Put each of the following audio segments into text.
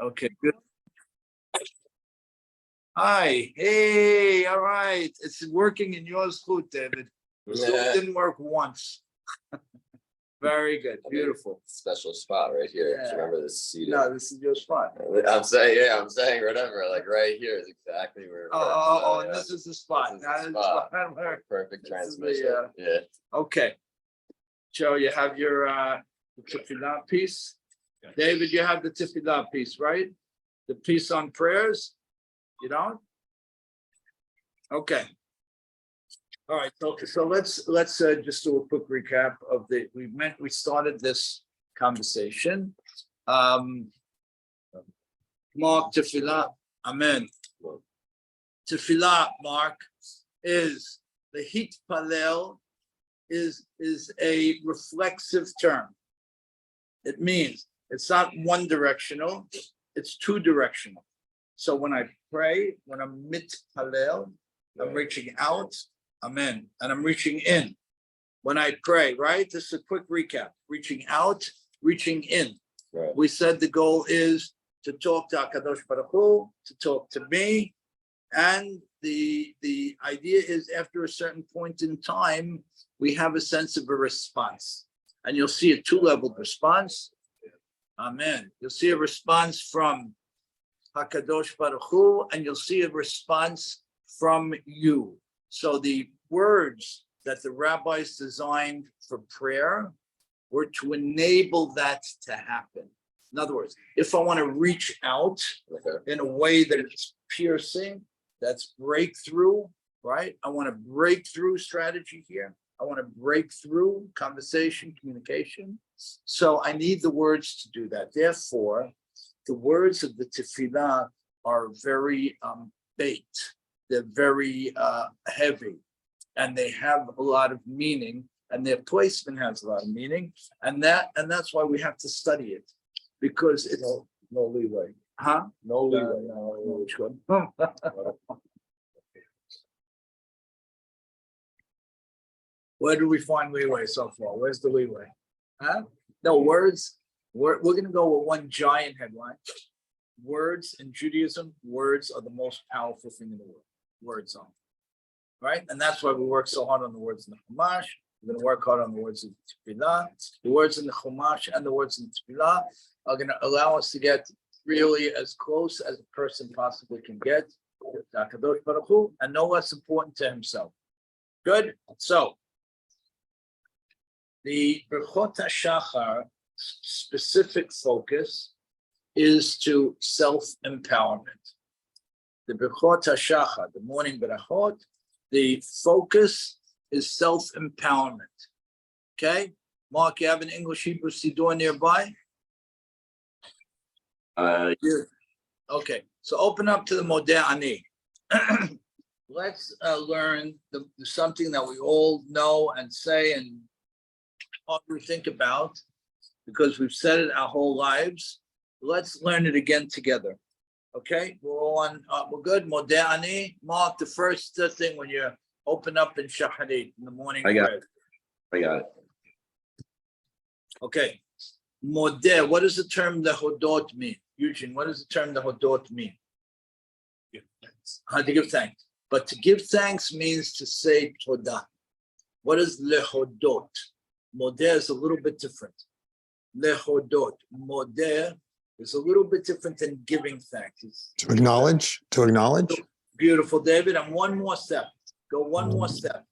Okay, good. Hi, hey, all right. It's working in yours too, David. So it didn't work once. Very good, beautiful. Special spot right here. Yeah. Remember this seat? No, this is your spot. I'm saying whatever. Like right here is exactly where. It works. Oh, So, and this is the spot. This is Now the this is the spot. spot where- Perfect this is the, transmission. Yeah. Okay. Joe, you have your tefillah piece. David, you have the tefillah piece, right? The piece on prayers. You don't? Okay. All right, so let's just do a quick recap of we started this conversation. Mark tefillah, amen. Tefillah, Mark, is the heat palel is a reflexive term. It means it's not one directional, it's two directional. So when I pray, when I'm mitpalel, I'm reaching out, amen, and I'm reaching in. When I pray, right? This is a quick recap. Reaching out, reaching in. Right. We said the goal is to talk to HaKadosh Baruch Hu, to talk to me, and the idea is after a certain point in time, we have a sense of a response. And you'll see a two-leveled response. Amen. You'll see a response from HaKadosh Baruch Hu, and you'll see a response from you. So the words that the rabbis designed for prayer were to enable that to happen. In other words, if I want to reach out in a way that it's piercing, that's breakthrough, right? I want a breakthrough strategy here. I want to break through conversation, communication. So I need the words to do that. Therefore, the words of the tefillah are very baked. They're very heavy, and they have a lot of meaning, and their placement has a lot of meaning, and that's why we have to study it, because it's No leeway. huh? No leeway. No, which one? Where do we find leeway so far? Where's the leeway? Huh? No words. We're going to go with one giant headline. Words in Judaism, words are the most powerful thing in the world. Words are. Right? And that's why we work so hard on the words in the Chumash. We're going to work hard on the words in the Tefillah. The words in the Chumash and the words in the Tefillah are going to allow us to get really as close as a person possibly can get to HaKadosh Baruch Hu, and no less important to himself. Good? So, the Berchot HaShachar specific focus is to self-empowerment. The Berchot HaShachar, the morning Berachot, the focus is self-empowerment. Okay? Mark, you have an English Hebrew Siddur nearby? Okay, so open up to the Modeh Ani. Let's learn something that we all know and say and often think about, because we've said it our whole lives. Let's learn it again together. Okay, we're all on. We're good. Modeh Ani. Mark, the first thing when you open up in Shacharit in the morning. I got it. Okay, Modeh. What does the term lehodot mean? Eugene, what does the term lehodot mean? How to give thanks. But to give thanks means to say todah. What is lehodot? Modeh is a little bit different. Lehodot. Modeh is a little bit different than giving thanks. To acknowledge. Beautiful, David. And one more step. Go one more step.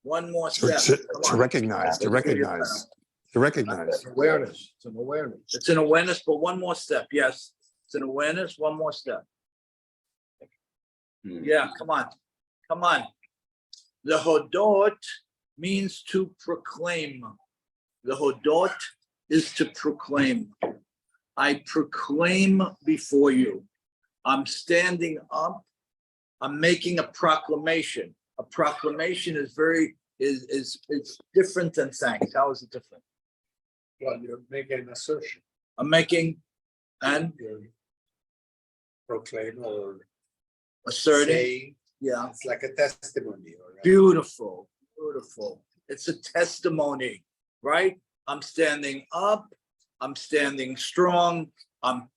One more step. To recognize. Awareness. It's an awareness. It's an awareness, but one more step. Yes. It's an awareness. One more step. Yeah, come on. Come on. Lehodot means to proclaim. Lehodot is to proclaim. I proclaim before you. I'm standing up. I'm making a proclamation. A proclamation is it's different than thanks. How is it different? Well, you're making an assertion. I'm making and Proclaim or asserting. say. Yeah. It's like a testimony. Beautiful. Beautiful. It's a testimony, right? I'm standing up. I'm standing strong. I'm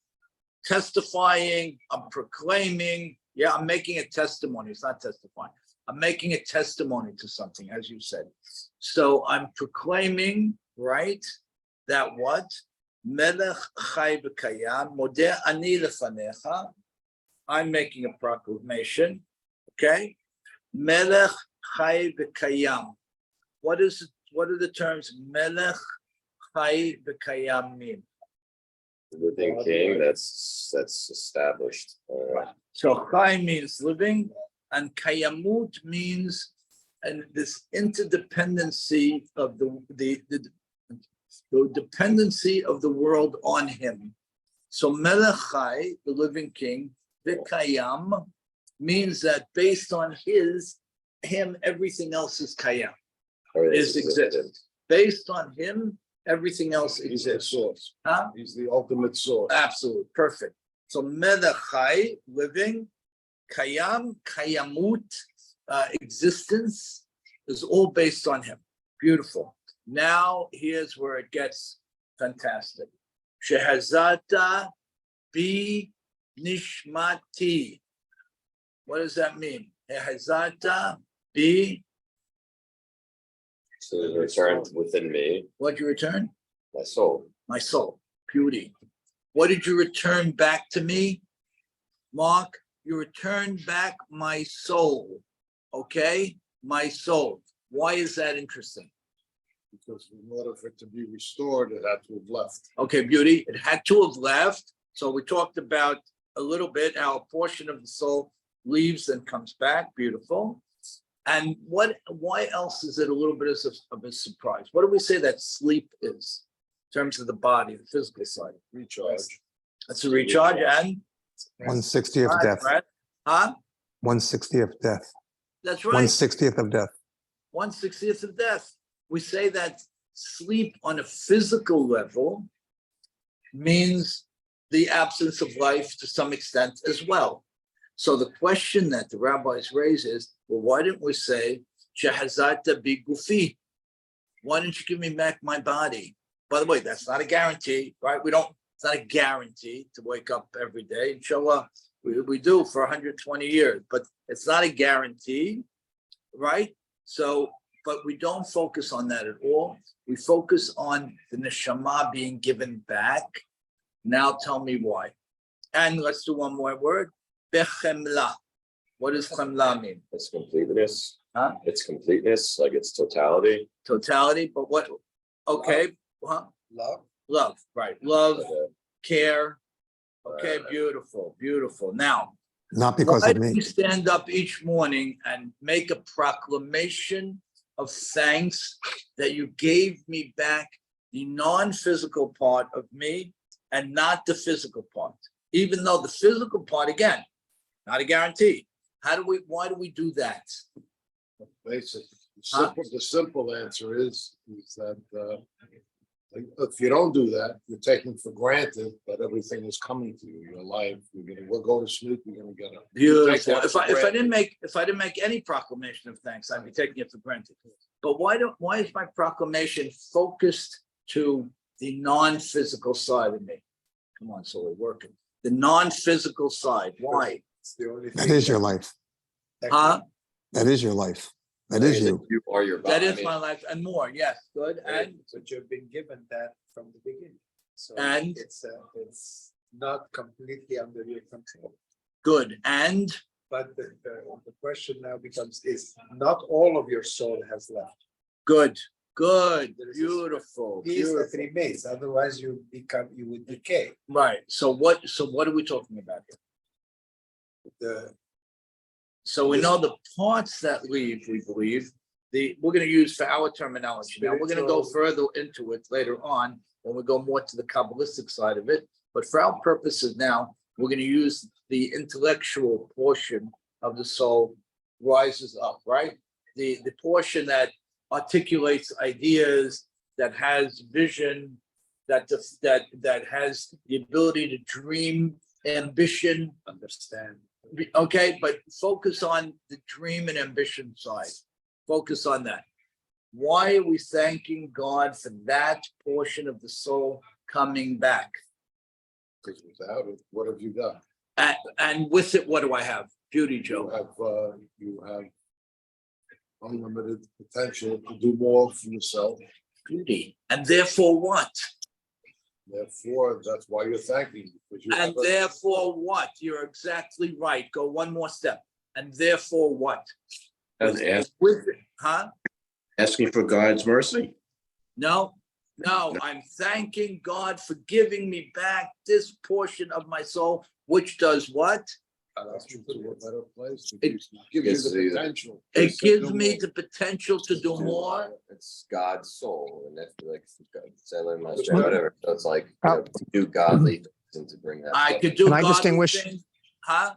testifying. I'm proclaiming. Yeah, I'm making a testimony. It's not testifying. I'm making a testimony to something, as you said. So I'm proclaiming, right, that what? Melech chai b'kayam, modeh ani lefanecha. I'm making a proclamation, okay? Melech chai b'kayam. What are the terms Melech chai b'kayam mean? Living king, that's established. So chai means living, and kayamut means and this interdependency of the dependency of the world on him. So Melech Chai, the living king, V'kayam, means that based on him, everything else is kayam, exists. Based on him, everything else He's the exists. source. Huh? He's the ultimate source. Absolutely, perfect. So Melech Chai, living, kayam, kayamut, existence is all based on him. Beautiful. Now here's where it gets fantastic. Shehazata bi nishmati. What does that mean? Shehazata bi. So it returned within me, What'd you return? my soul. My soul. Beauty. What did you return back to me, Mark? You returned back my soul. Okay? My soul. Why is that interesting? Because in order for it to be restored, it had to have left. Okay, beauty. It had to have left. So we talked about a little bit how a portion of the soul leaves and comes back. Beautiful. And why else is it a little bit of a surprise? What do we say that sleep is in terms of the body, the physical side? Recharge. That's a recharge and 1/60th death. right? Huh? 1/60th death. That's right. 1/60th of death. 1/60th of death. We say that sleep on a physical level means the absence of life to some extent as well. So the question that the rabbis raise is, well, why didn't we say, Shehazata bi gufi? Why didn't you give me back my body? By the way, that's not a guarantee, right? It's not a guarantee to wake up every day. Inshallah, we do for 120 years, but it's not a guarantee, right? So, but we don't focus on that at all. We focus on the neshama being given back. Now tell me why. And let's do one more word. Bechemla. What does chemla mean? It's completeness. Huh? It's completeness, like it's totality. Totality, but what? Okay, huh? Love. Love, right? Love, Like a- care. Okay, beautiful, beautiful. Now, Not because why of do me. we stand up each morning and make a proclamation of thanks that you gave me back the non-physical part of me and not the physical part? Even though the physical part, again, not a guarantee. Why do we do that? Basically, Huh? the simple answer is that if you don't do that, you're taking for granted that everything is coming to you. Your life, we'll go to sleep, you're gonna get up. Beautiful. If I didn't make any proclamation of thanks, I'd be taking it for granted. But why is my proclamation focused to the non-physical side of me? Come on, so we're working. The non-physical side. Why? It's the only thing. That is your life. Huh? That is your life. That is you. You are your body. That is my life and more. Yes, good. And But you've been given that from the beginning. So And? it's not completely under your control. good. And But the question now becomes, is not all of your soul has left. good. Good. There is a Beautiful. Piece that Beautiful. remains, otherwise you would decay. Right. So what are we talking about here? So we know the parts that leave, we believe, we're going to use for our terminology. Now, we're going to go further into it later on when we go more to the Kabbalistic side of it. But for our purposes now, we're going to use the intellectual portion of the soul rises up, right? The portion that articulates ideas, that has vision, that has the ability to dream, ambition, Understand. okay, but focus on the dream and ambition side. Focus on that. Why are we thanking God for that portion of the soul coming back. Because without it, what have you got? And with it, what do I have? Beauty, You Joe. have unlimited potential to do more for yourself. Beauty. And therefore what? Therefore, that's why you're thanking. Because you And have a- therefore what? You're exactly right. Go one more step. And therefore what? And ask, With it, huh? asking for God's mercy. No, I'm thanking God for giving me back this portion of my soul, which does what? That's you to a better place. It Gives you gives the you- potential. It to gives do me more. the potential to do more. It's God's soul, and that's like Sailor Moon, Well- whatever. So it's like, you know, to do godly things and to bring that. I stuff. could do Can I godly distinguish? things. Huh?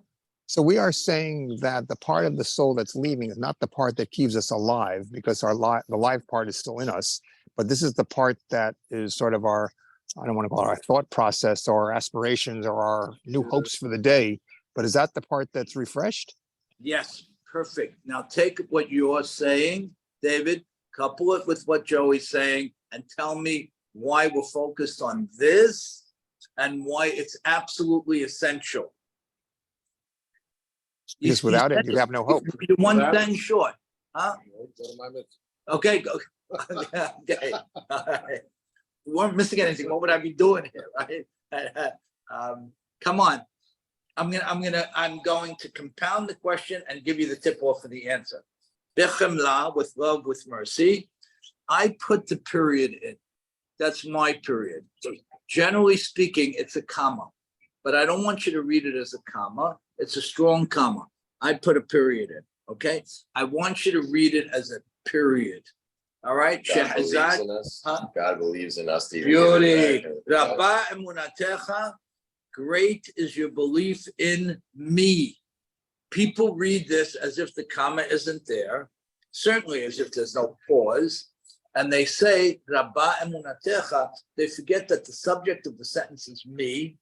So we are saying that the part of the soul that's leaving is not the part that keeps us alive, because the live part is still in us. But this is the part that is sort of our, I don't want to call it our thought process or our aspirations or our new hopes for the day. But is that the part that's refreshed? Yes, perfect. Now take what you're saying, David, couple it with what Joey's saying, and tell me why we're focused on this and why it's absolutely essential. Because without it, you have no hope. You're one Without- thing short, huh? What am I missing? Okay, go. Okay. All right. We weren't missing anything. What would I be doing here, right? Come on. I'm going to compound the question and give you the tip off for the answer. Bechemla, with love, with mercy. I put the period in. That's my period. So generally speaking, it's a comma, but I don't want you to read it as a comma. It's a strong comma. I put a period in, okay? I want you to read it as a period. All right? God believes Shehazad, in us. huh? God believes in us. to even give it beauty. back. Rabba emunatecha, great is your belief in me. People read this as if the comma isn't there, certainly as if there's no pause. And they say, Rabba emunatecha, they forget that the subject of the sentence is me,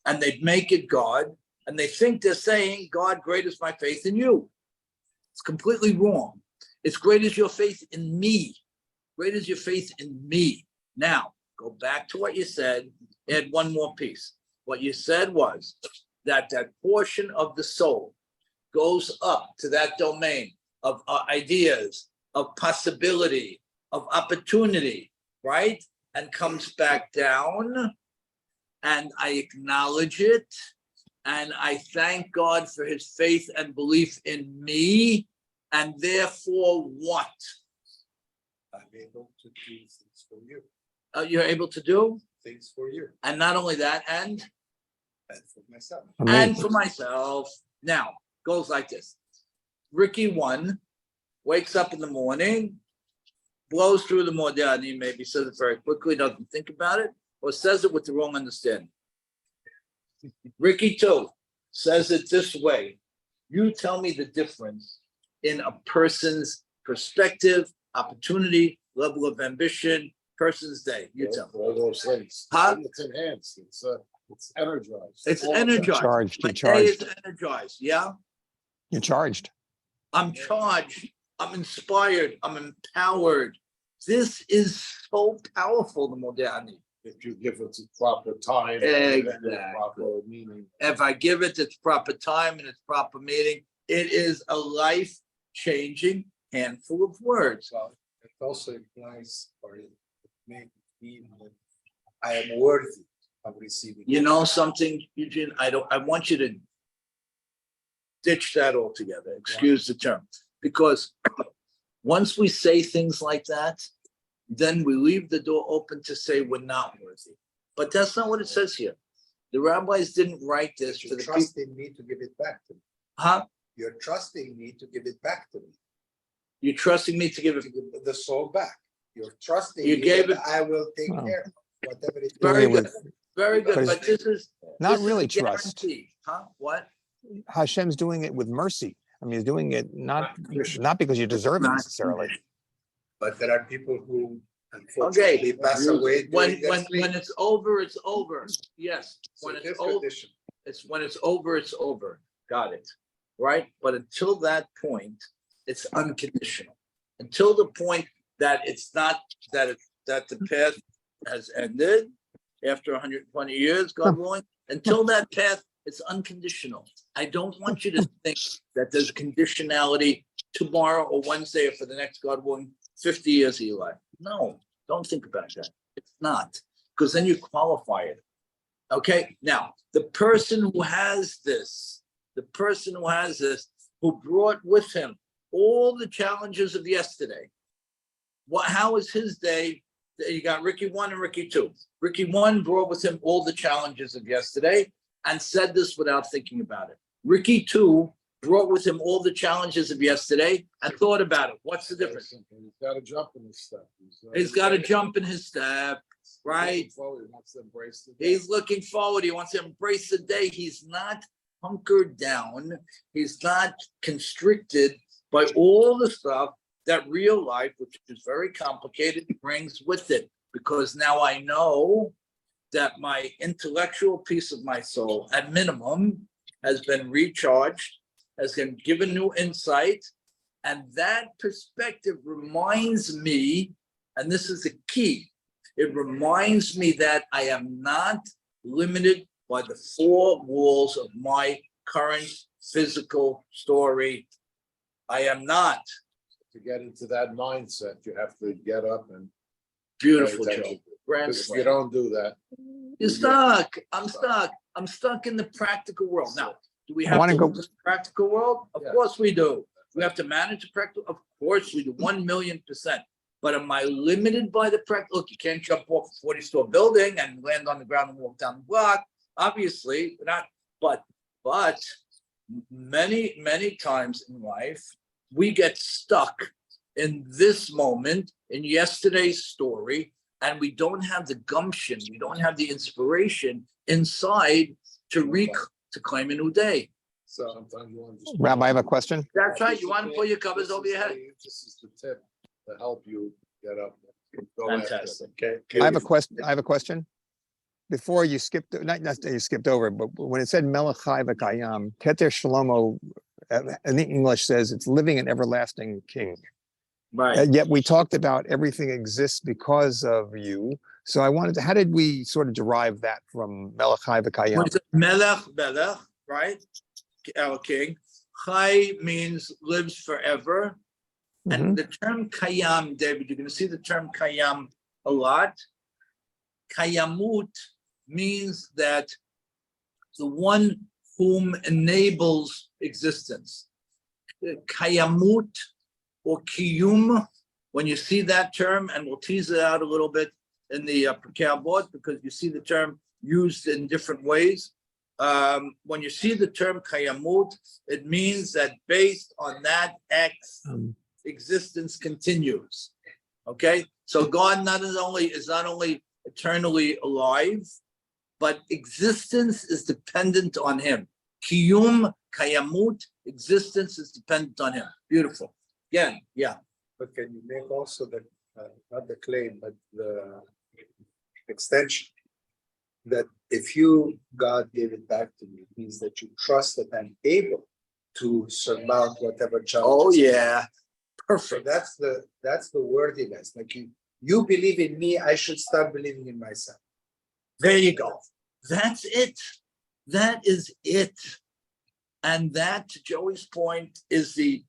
and they make it God, and they think they're saying, God, great is my faith in you. It's completely wrong. It's great is your faith in me. Great is your faith in me. Now, go back to what you said, add one more piece. What you said was that that portion of the soul goes up to that domain of ideas, of possibility, of opportunity, right? And comes back down, and I acknowledge it, and I thank God for his faith and belief in me, and therefore what? I'm able to do things for you, You're able to do? things for you And not only that, and for myself. and for myself. Now, goes like this. Ricky 1 wakes up in the morning, blows through the Modani, maybe says it very quickly, doesn't think about it, or says it with the wrong understanding. Ricky 2 says it this way. You tell me the difference in a person's perspective, opportunity, level of ambition, person's day. You tell me. All those things. Huh? It's enhanced. It's energized. It's All of that. energized. Charged, My you're day is charged, energized, yeah? you're charged. I'm charged, I'm inspired, I'm empowered. This is so powerful, the Modani. If you give it the proper time. Exactly. Proper meaning. If I give it its proper time and its proper meaning, it is a life-changing handful of words. Well, it also implies, or it may mean that I am worthy of receiving. You know something, Eugene, I want you to ditch that altogether, excuse the term, because once we say things like that, then we leave the door open to say we're not worthy. But that's not what it says here. The rabbis didn't write this for You're the people, trusting me to give it back to me. huh? You're trusting me to give it back to me, You're trusting me to give it, to give the soul back. You're trusting You me gave that it- I will take Wow. care of whatever it is. very Doing it good, with- very good, But but this is. Not this is really a trust. guarantee, huh? What? Hashem's doing it with mercy. I mean, he's doing it not because you deserve it Not- necessarily. But there are people who unfortunately pass away When, during their sleep. when it's over, it's over. Yes, So when it's this over, condition, it's when it's over, it's over. Got it. Right? But until that point, it's unconditional. Until the point that it's not, that the path has ended, after 120 years, God willing. Until that path, it's unconditional. I don't want you to think that there's conditionality tomorrow or Wednesday or for the next, God willing, 50 years of your life. No, don't think about that. It's not, because then you qualify it. Okay, now, the person who has this, who brought with him all the challenges of yesterday. How was his day? You got Ricky 1 and Ricky 2. Ricky 1 brought with him all the challenges of yesterday and said this without thinking about it. Ricky 2 brought with him all the challenges of yesterday and thought about it. What's the difference? He's got to jump in his step. He's got to jump in his step, right? He wants to embrace the day. He's looking forward. He wants to embrace the day. He's not hunkered down. He's not constricted by all the stuff that real life, which is very complicated, brings with it. Because now I know that my intellectual piece of my soul, at minimum, has been recharged, has been given new insight. And that perspective reminds me, and this is the key, it reminds me that I am not limited by the four walls of my current physical story. I am not. To get into that mindset, you have to get up and. Beautiful, pay Joe. attention. Grand Because if slam. you don't do that, You're stuck. I'm stuck. I'm stuck in the practical world. Now, do we I have wanna to go- live in the practical world? Of Yeah. course we do. We have to manage the practical. Of course we do. 1,000,000%. But am I limited by the practical? Look, you can't jump off a 40-story building and land on the ground and walk down the block. Obviously, not. But many times in life, we get stuck in this moment, in yesterday's story, and we don't have the gumption, we don't have the inspiration inside to claim a new day. so sometimes you want to. Rabbi, I have a question. That's right. You want to pull your covers This over is your head. This is the tip to help you get up. and go after it. Fantastic. I have a question. Before you skipped, not that you skipped over, but when it said Melech Chai V'Kayam, Keter Shlomo, in the English says it's living and everlasting king. Right. And yet we talked about everything exists because of you. So I wanted to, how did we sort of derive that from Melech Chai V'Kayam? What is it? Melech, right? Our king. Chai means lives forever. Mhm. And the term kayam, David, you're going to see the term kayam a lot. Kayamut means that the one whom enables existence. Kayamut or kiyum, when you see that term, and we'll tease it out a little bit in the Pirkei Avot, because you see the term used in different ways. When you see the term kayamut, it means that based on that X, existence continues. Okay, so God is not only eternally alive, but existence is dependent on him. Kiyum, kayamut, existence is dependent on him. Beautiful. Again, yeah. But can you make also the, not the claim, but the extension? That if God gave it back to me, means that you trust that I'm able to surmount whatever challenge. Oh, yeah. So Perfect. that's the worthiness. Like you believe in me, I should start believing in myself. There you go. That's it. That is it. And that, to Joey's point, is the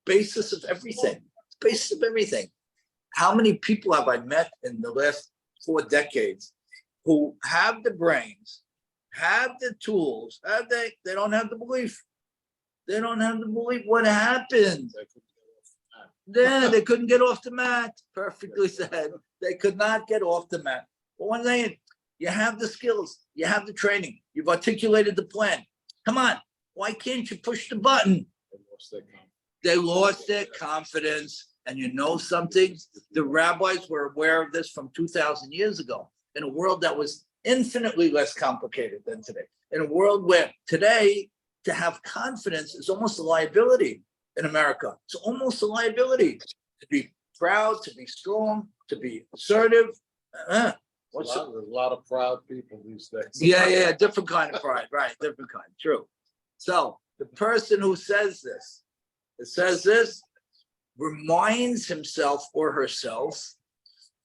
basis of everything. Basis of everything. How many people have I met in the last 4 decades who have the brains, have the tools, they don't have the belief. They don't have the belief. What happened? Yeah, they couldn't get off the mat. Perfectly said. They could not get off the mat. But one thing, you have the skills, you have the training, you've articulated the plan. Come on, why can't you push the button? They lost their confidence. And you know something? The rabbis were aware of this from 2,000 years ago, in a world that was infinitely less complicated than today. In a world where today, to have confidence is almost a liability in America. It's almost a liability to be proud, to be strong, to be assertive. There's a lot of proud people these days. Yeah, different kind of pride, right? Different kind, true. So the person who says this, reminds himself or herself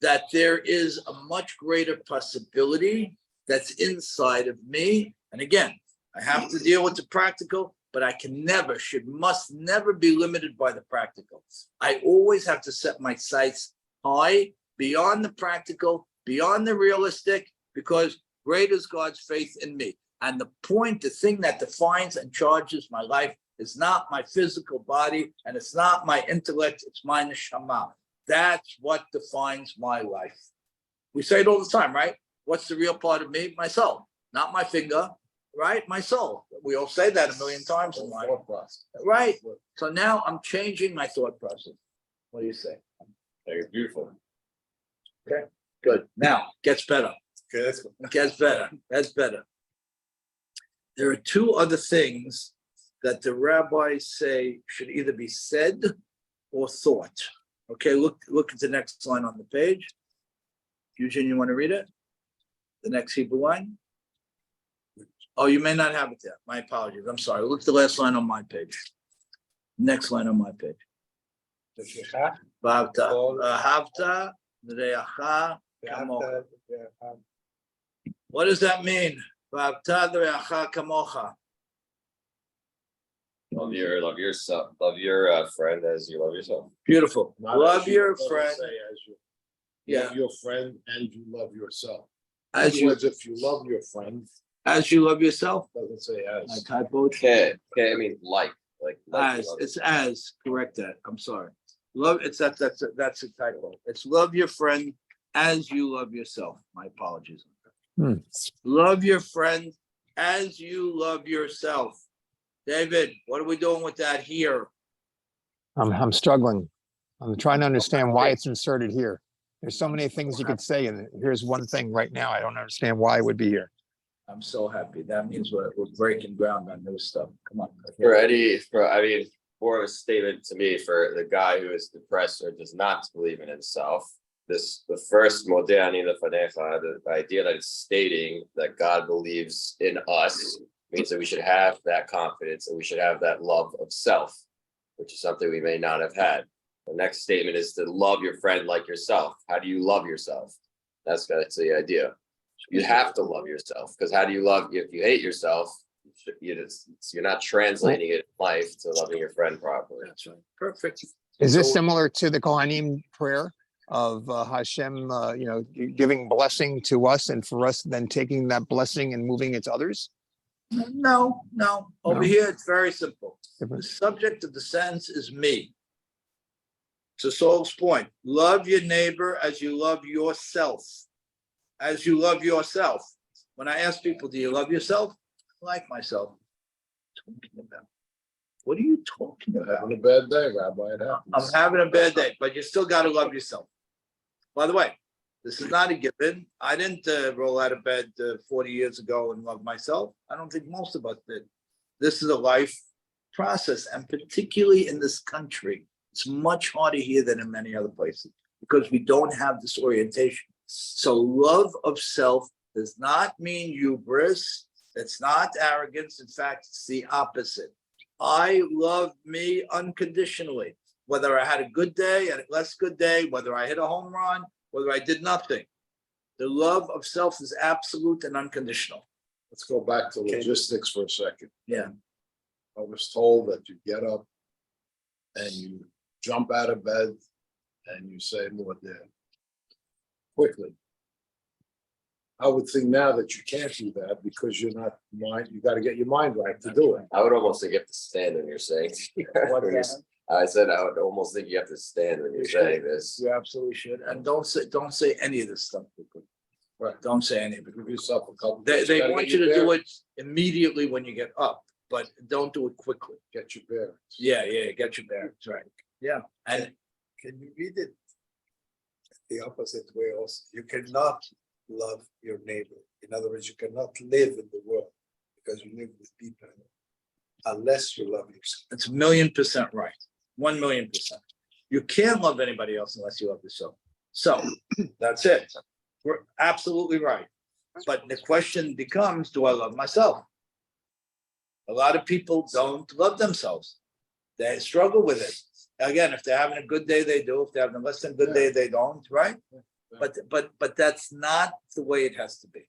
that there is a much greater possibility that's inside of me. And again, I have to deal with the practical, but I can never, must never be limited by the practical. I always have to set my sights high, beyond the practical, beyond the realistic, because great is God's faith in me. And the point, the thing that defines and charges my life is not my physical body, and it's not my intellect, it's my neshama. That's what defines my life. We say it all the time, right? What's the real part of me? My soul, not my finger, right? My soul. We all say that a million times in life. Right. So now I'm changing my thought process. What do you say? It's beautiful. Good. Now, gets better. Okay, that's good. It gets better. That's better. There are two other things that the rabbis say should either be said or thought. Okay, look at the next line on the page. Eugene, you want to read it? The next Hebrew line? Oh, you may not have it there. My apologies. I'm sorry. Look at the last line on my page. Next line on my page. V'ahavta l'reacha kamocha. What does that mean? V'ahavta l'reacha kamocha. Love yourself. Love your friend as you love yourself. Beautiful. Not Love as you- your doesn't friend. say as you Yeah. love your friend and you love yourself. In As other you, words, if you love your friend, as you love yourself. doesn't say I as. typoed. Okay. I mean, like you As, love it's yourself. as, correct that. I'm sorry. Love, it's that's a typo. It's love your friend as you love yourself. My apologies. Hmm. Love your friend as you love yourself. David, what are we doing with that here? I'm struggling. I'm trying to understand why it's inserted here. There's so many things you could say, and here's one thing right now. I don't understand why it would be here. I'm so happy. That means we're breaking ground on new stuff. Come on. More of a statement to me for the guy who is depressed or does not believe in himself. The first Modeh Lefanecha, the idea that it's stating that God believes in us, means that we should have that confidence and we should have that love of self, which is something we may not have had. The next statement is to love your friend like yourself. How do you love yourself? That's the idea. You have to love yourself, because how do you love if you hate yourself? You're not translating it in life to loving your friend properly. That's right. Perfect. Is this So- similar to the Kohanim prayer of Hashem, giving blessing to us and for us then taking that blessing and moving it to others? No. Over No? here, it's very simple. The Different. subject of the sentence is me. To Saul's point, love your neighbor as you love yourself. As you love yourself. When I ask people, do you love yourself? I like myself. What are you talking You're about? having a bad day, Rabbi. It happens. I'm having a bad day, but you still got to love yourself. By the way, this is not a given. I didn't roll out of bed 40 years ago and love myself. I don't think most of us did. This is a life process, and particularly in this country, it's much harder here than in many other places because we don't have this orientation. So love of self does not mean hubris. It's not arrogance. In fact, it's the opposite. I love me unconditionally, whether I had a good day and a less good day, whether I hit a home run, whether I did nothing. The love of self is absolute and unconditional. Let's go back to Okay. logistics for a second. Yeah. I was told that you get up and you jump out of bed and you say more there quickly. I would think now that you can't do that because you're not you got to get your mind right to do it. I would almost think you have to stand when you're saying. I said I would almost think you have to stand when you're You should. saying this. You absolutely should. And don't say any of this stuff. Right. Don't say any of it. Give yourself a couple. They gotta want get you to your do bearings. it immediately when you get up, but don't do it quickly. Get your bearings. Yeah, get your bearings, right. Yeah. And Can you read it the opposite way also? You cannot love your neighbor. In other words, you cannot live in the world because you live with people unless you love yourself. it's 1,000,000% right. 1,000,000%. You can't love anybody else unless you love yourself. So that's it. We're absolutely right. But the question becomes, do I love myself? A lot of people don't love themselves. They struggle with it. Again, if they're having a good day, they do. If they're having a less than good day, they don't, right? but that's not the way it has to be.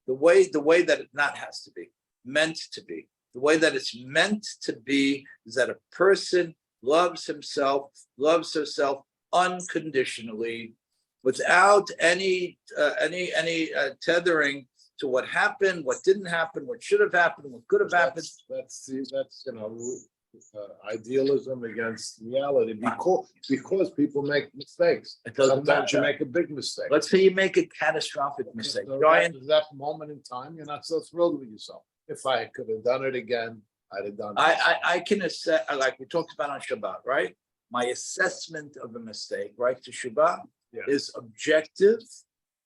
The way that it not has to be, meant to be. The way that it's meant to be is that a person loves himself, loves herself unconditionally, without any tethering to what happened, what didn't happen, what should have happened, what could have happened. That's idealism against reality because people make mistakes. It doesn't Sometimes you matter. make a big mistake. Let's say you make a catastrophic mistake. So Brian, that moment in time, you're not so thrilled with yourself. If I could have done it again, I'd have done it. I can assess, like we talked about on Shabbat, right? My assessment of a mistake, right, to Shabbat Yeah. is objective,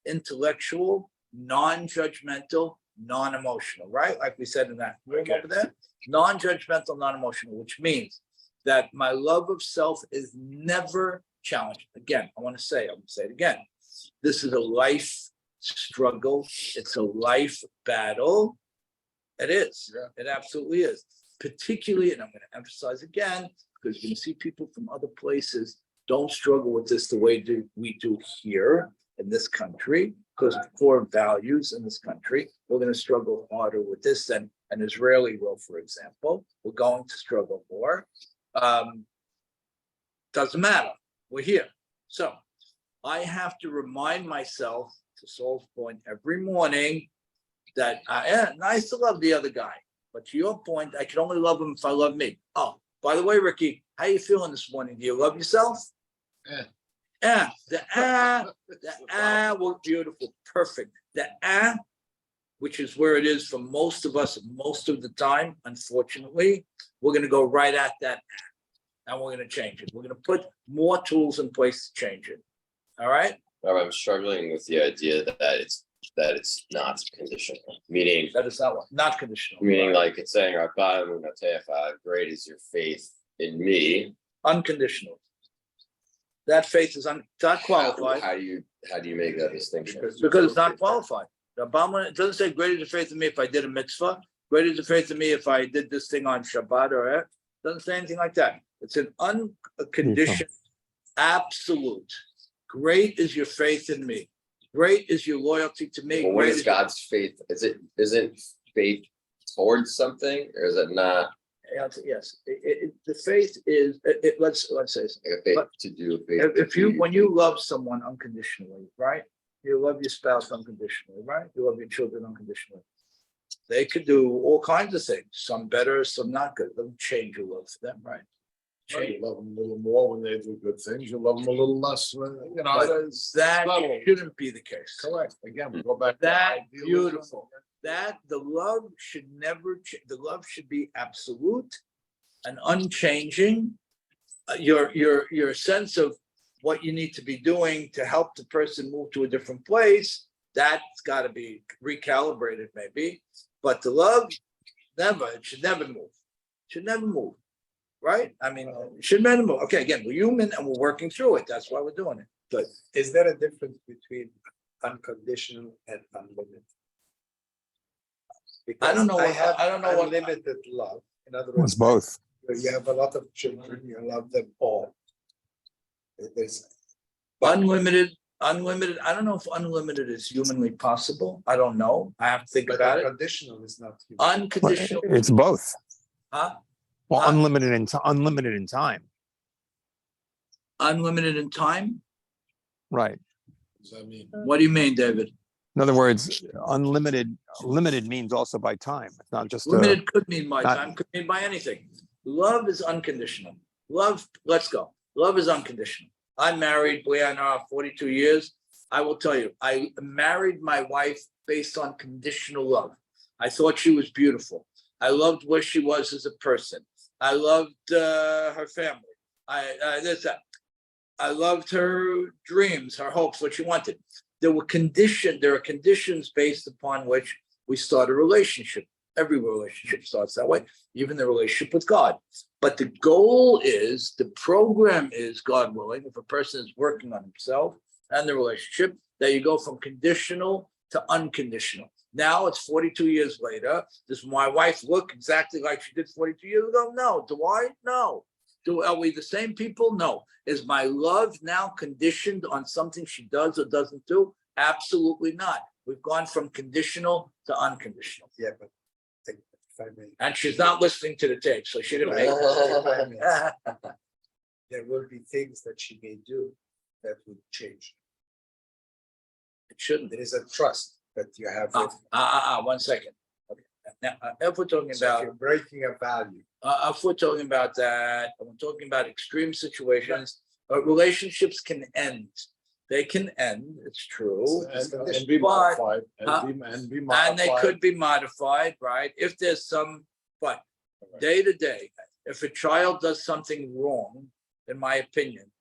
intellectual, non-judgmental, non-emotional, right? Like we said in that room Okay. over there, non-judgmental, non-emotional, which means that my love of self is never challenged. Again, I'm gonna say it again. This is a life struggle. It's a life battle. It is. Yeah. It absolutely is. Particularly, and I'm going to emphasize again, because you can see people from other places don't struggle with this the way we do here in this country, because of core values in this country. We're going to struggle harder with this than an Israeli will, for example. We're going to struggle more. Doesn't matter. We're here. So I have to remind myself, to Saul's point, every morning that nice to love the other guy. But to your point, I can only love him if I love me. Oh, by the way, Ricky, how you feeling this morning? Do you love yourself? Eh. Well, beautiful, perfect. The which is where it is for most of us, most of the time, unfortunately, we're gonna go right at that, and we're gonna change it. We're gonna put more tools in place to change it. All right? I'm struggling with the idea that it's not conditional, meaning That is not conditional. like it's saying, "Rabba Emunatecha, great is your faith in me." Unconditional. That faith is not qualified How do you make that distinction? because it's not qualified. The Obama, it doesn't say greater the faith in me if I did a mitzvah, greater the faith in me if I did this thing on Shabbat or it doesn't say anything like that. It's an unconditioned, absolute. Great is your faith in me. Great is your loyalty to me. Well, what Great is God's faith? Isn't faith towards something, or is it not Yes, the faith is. Let's say something. like a faith But to do? Faith If you, when you love someone unconditionally, right? You love your spouse unconditionally, right? You love your children unconditionally. They could do all kinds of things, some better, some not good. They'll change your love for them, right? You love them a little more when they do good things. You love them a little less when, But there's. that subtle. shouldn't be the case. Correct. Again, we go back. to That idealism. beautiful. That the love should never, the love should be absolute and unchanging. Your sense of what you need to be doing to help the person move to a different place, that's got to be recalibrated maybe. But the love, never, it should never move. Should never move. Right? I mean, it should never move. Okay, again, we're human and we're working through it. That's why we're doing it. But Is there a difference between unconditional and unlimited? I don't know Because what- I don't know what- unlimited love. In other It's words, both. you have a lot of children, you love them all. There's unlimited, I don't know if unlimited is humanly possible. I don't know. I have to think but about it. unconditional is not. human. Well, Unconditional, It's both. huh? Well, Huh? unlimited in time, Unlimited in time? right? Does that mean? What do you mean, David? In other words, limited means also by time. It's not just Limited could mean by not- time, could mean by anything. Love is unconditional. Love, let's go. Love is unconditional. I'm married, believe it or not, 42 years. I will tell you, I married my wife based on conditional love. I thought she was beautiful. I loved where she was as a person. I loved her family. I loved her dreams, her hopes, what she wanted. There are conditions based upon which we start a relationship. Every relationship starts that way, even the relationship with God. But the goal is, the program is, God willing, if a person is working on himself and the relationship, that you go from conditional to unconditional. Now it's 42 years later. Does my wife look exactly like she did 42 years ago? No. Do I? No. Are we the same people? No. Is my love now conditioned on something she does or doesn't do? Absolutely not. We've gone from conditional to unconditional. Yeah, but if I may, And she's not listening to the tape, so she didn't make if I may, it. there will be things that she may do that would change. It shouldn't. There is a trust that you have with her. 1 second. Okay. Now, if we're talking So if about, you're breaking a value, if we're talking about that, we're talking about extreme situations, relationships can end. They can end, it's true. And be But- modified, Huh? and be And modified. they could be modified, right? If there's some, but day to day, if a child does something wrong, in my opinion,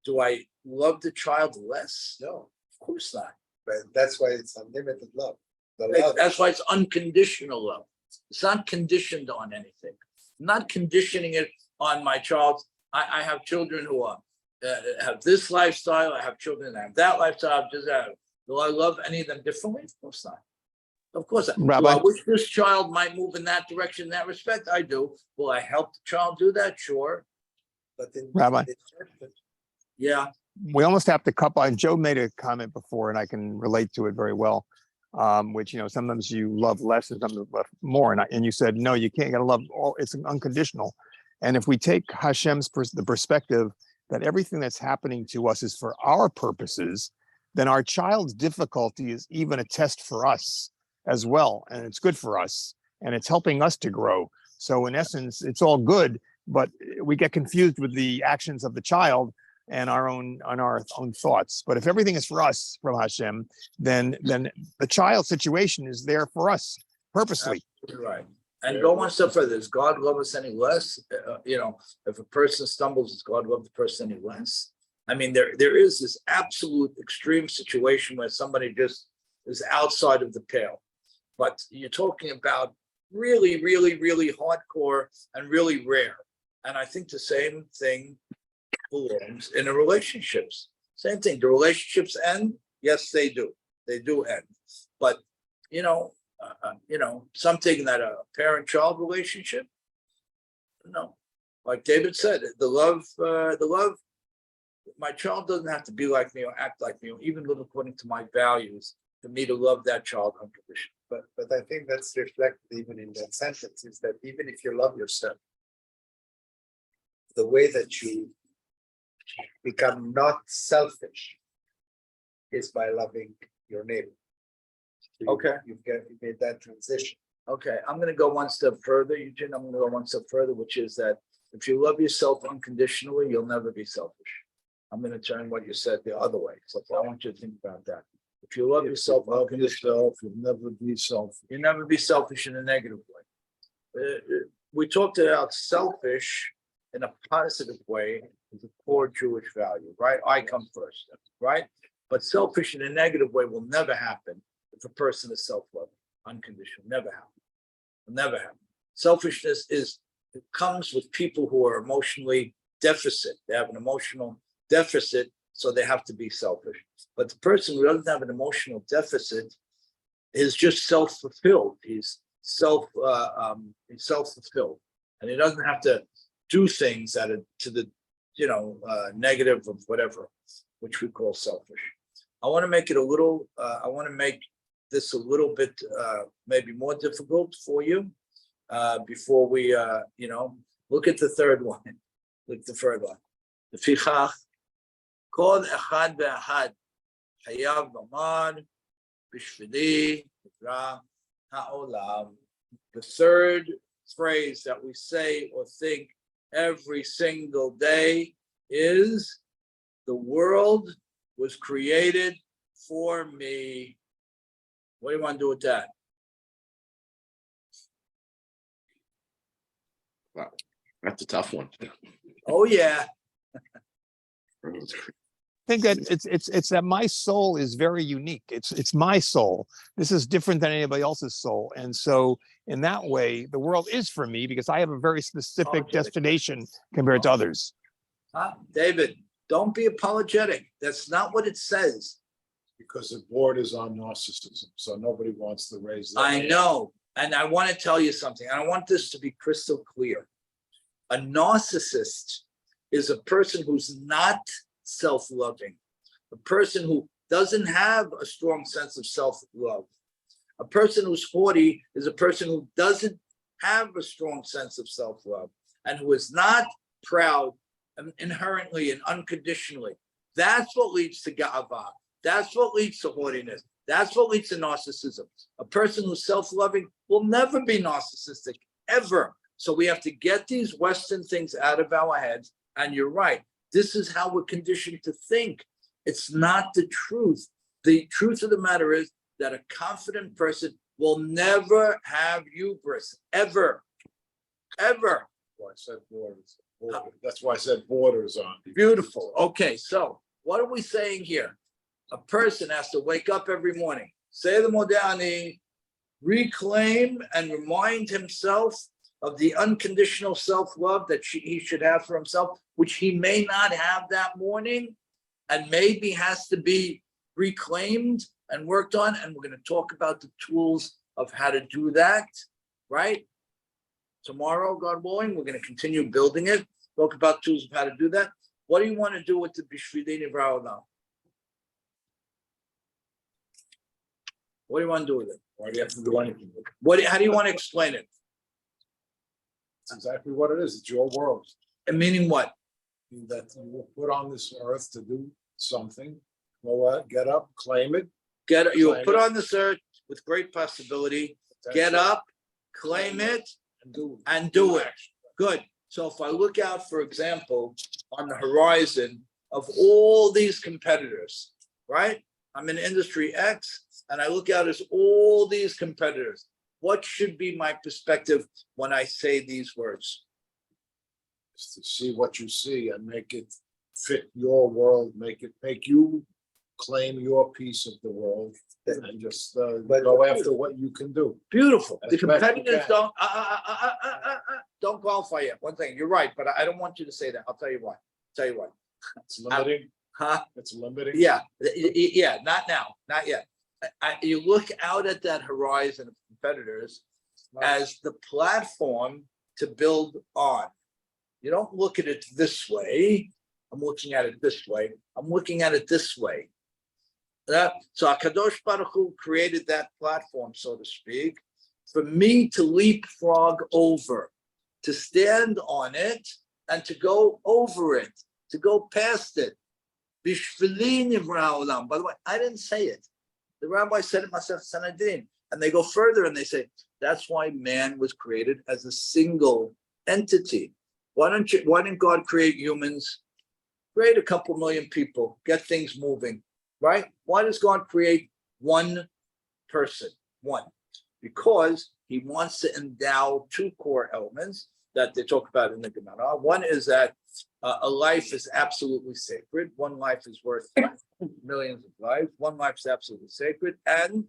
do I love the child less? no, Of course not. but that's why it's unlimited love. The love. That's why it's unconditional love. It's not conditioned on anything. I'm not conditioning it on my child. I have children who are have this lifestyle. I have children that have that lifestyle. Do I love any of them differently? Of course not. Of course not. Do Rabbi? I wish this child might move in that direction, in that respect? I do. Will I help the child do that? Sure. But in Rabbi? Yeah. We almost have to couple, and Joe made a comment before, and I can relate to it very well. Which, you know, sometimes you love less and sometimes love more. And you said, no, you can't, gotta love all, it's unconditional. And if we take Hashem's the perspective that everything that's happening to us is for our purposes, then our child's difficulty is even a test for us as well. And it's good for us and it's helping us to grow. So in essence, it's all good, but we get confused with the actions of the child and our own thoughts. But if everything is for us from Hashem, then the child situation is there for us purposely. You're right. And go one step further. Does God love us any less? You know, if a person stumbles, does God love the person any less? I mean, there is this absolute extreme situation where somebody just is outside of the pale. But you're talking about really, really, really hardcore and really rare. And I think the same thing belongs in the relationships. Same thing. The relationships end. Yes, they do. They do end. But something that a parent-child relationship. No, like David said, the love. My child doesn't have to be like me or act like me or even live according to my values for me to love that child unconditionally. But I think that's reflected even in that sentence is that even if you love yourself, the way that you become not selfish is by loving your neighbor. So Okay. You made that transition. Okay, I'm gonna go one step further, Eugene. I'm gonna go one step further, which is that if you love yourself unconditionally, you'll never be selfish. I'm gonna turn what you said the other way. So I want you to think about that. If you love yourself Love unconditionally, yourself, you'll never be selfish. you never be selfish in a negative way. We talked about selfish in a positive way is a core Jewish value, right? I come first, right? But selfish in a negative way will never happen if a person is self-loving, unconditional, never happen. Will never happen. Selfishness it comes with people who are emotionally deficit. They have an emotional deficit, so they have to be selfish. But the person who doesn't have an emotional deficit is just self-fulfilled. He's self-fulfilled, and he doesn't have to do things that are to the negative of whatever, which we call selfish. I want to make it a little. I want to make this a little bit maybe more difficult for you before we look at the third one. Look at the third one. לפיכך, כל אחד ואחד חייב לומר בשבילי נברא העולם. The third phrase that we say or think every single day is the world was created for me. What do you want to do with that? Wow, that's a tough one. Oh yeah. I think that it's that my soul is very unique. It's my soul. This is different than anybody else's soul. And so in that way, the world is for me because I have a very specific Okay. destination compared to others. David, don't be apologetic. That's not what it says. Because the board is on narcissism, so nobody wants to raise that. I know. And I want to tell you something. I want this to be crystal clear. A narcissist is a person who's not self-loving, a person who doesn't have a strong sense of self-love. A person who's haughty is a person who doesn't have a strong sense of self-love and who is not proud inherently and unconditionally. That's what leads to ga'ava. That's what leads to haughtiness. That's what leads to narcissism. A person who's self-loving will never be narcissistic, ever. So we have to get these Western things out of our heads. And you're right. This is how we're conditioned to think. It's not the truth. The truth of the matter is that a confident person will never have hubris, ever, ever. Why I said borders. That's why I said borders on. Beautiful. Okay, so what are we saying here? A person has to wake up every morning, say the Modani, reclaim and remind himself of the unconditional self-love that he should have for himself, which he may not have that morning, and maybe has to be reclaimed and worked on. And we're going to talk about the tools of how to do that, right? Tomorrow, God willing, we're going to continue building it, talk about tools of how to do that. What do you want to do with the Bishvili Nivra Olam? What do you want to do with it? Why do you have to do anything with it? How do you want to explain it? It's exactly what it is. It's your world. And meaning what? That you were put on this earth to do something. Well, what? Get up, claim it. You were Claim put it. on this earth with great possibility. Get up, claim it, and do it. Good. So if I look out, for example, on the horizon of all these competitors, right? I'm in industry X, and I look out as all these competitors. What should be my perspective when I say these words? Is to see what you see and make it fit your world, make you claim your piece of the world and just go after what you can do. Beautiful. The As best you competitors can. don't qualify yet. One thing, you're right, but I don't want you to say that. I'll tell you why. It's limiting. Huh? It's limiting. Yeah, not now, not yet. You look out at that horizon of competitors as the platform to build on. You don't look at it this way. I'm looking at it this way. I'm looking at it this way. So HaKadosh Baruch Hu created that platform, so to speak, for me to leapfrog over, to stand on it and to go over it, to go past it. Bishvili nivra olam. By the way, I didn't say it. The rabbi said it myself, Sanhedrin. And they go further and they say, that's why man was created as a single entity. Why didn't God create humans? Create a couple million people, get things moving, right? Why does God create one person? One, because he wants to endow two core elements that they talk about in the Gemara. One is that a life is absolutely sacred. One life is worth millions of lives. One life is absolutely sacred. And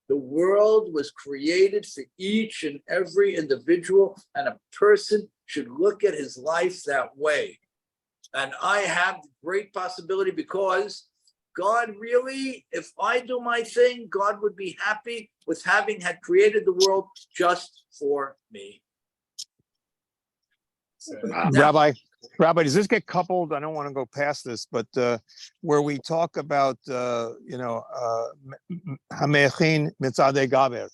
the world was created for each and every individual, and a person should look at his life that way. And I have great possibility because God really, if I do my thing, God would be happy with having had created the world just for me. Rabbi, does this get coupled? I don't want to go past this, but where we talk about, Hamechin Mitzadei Gaber,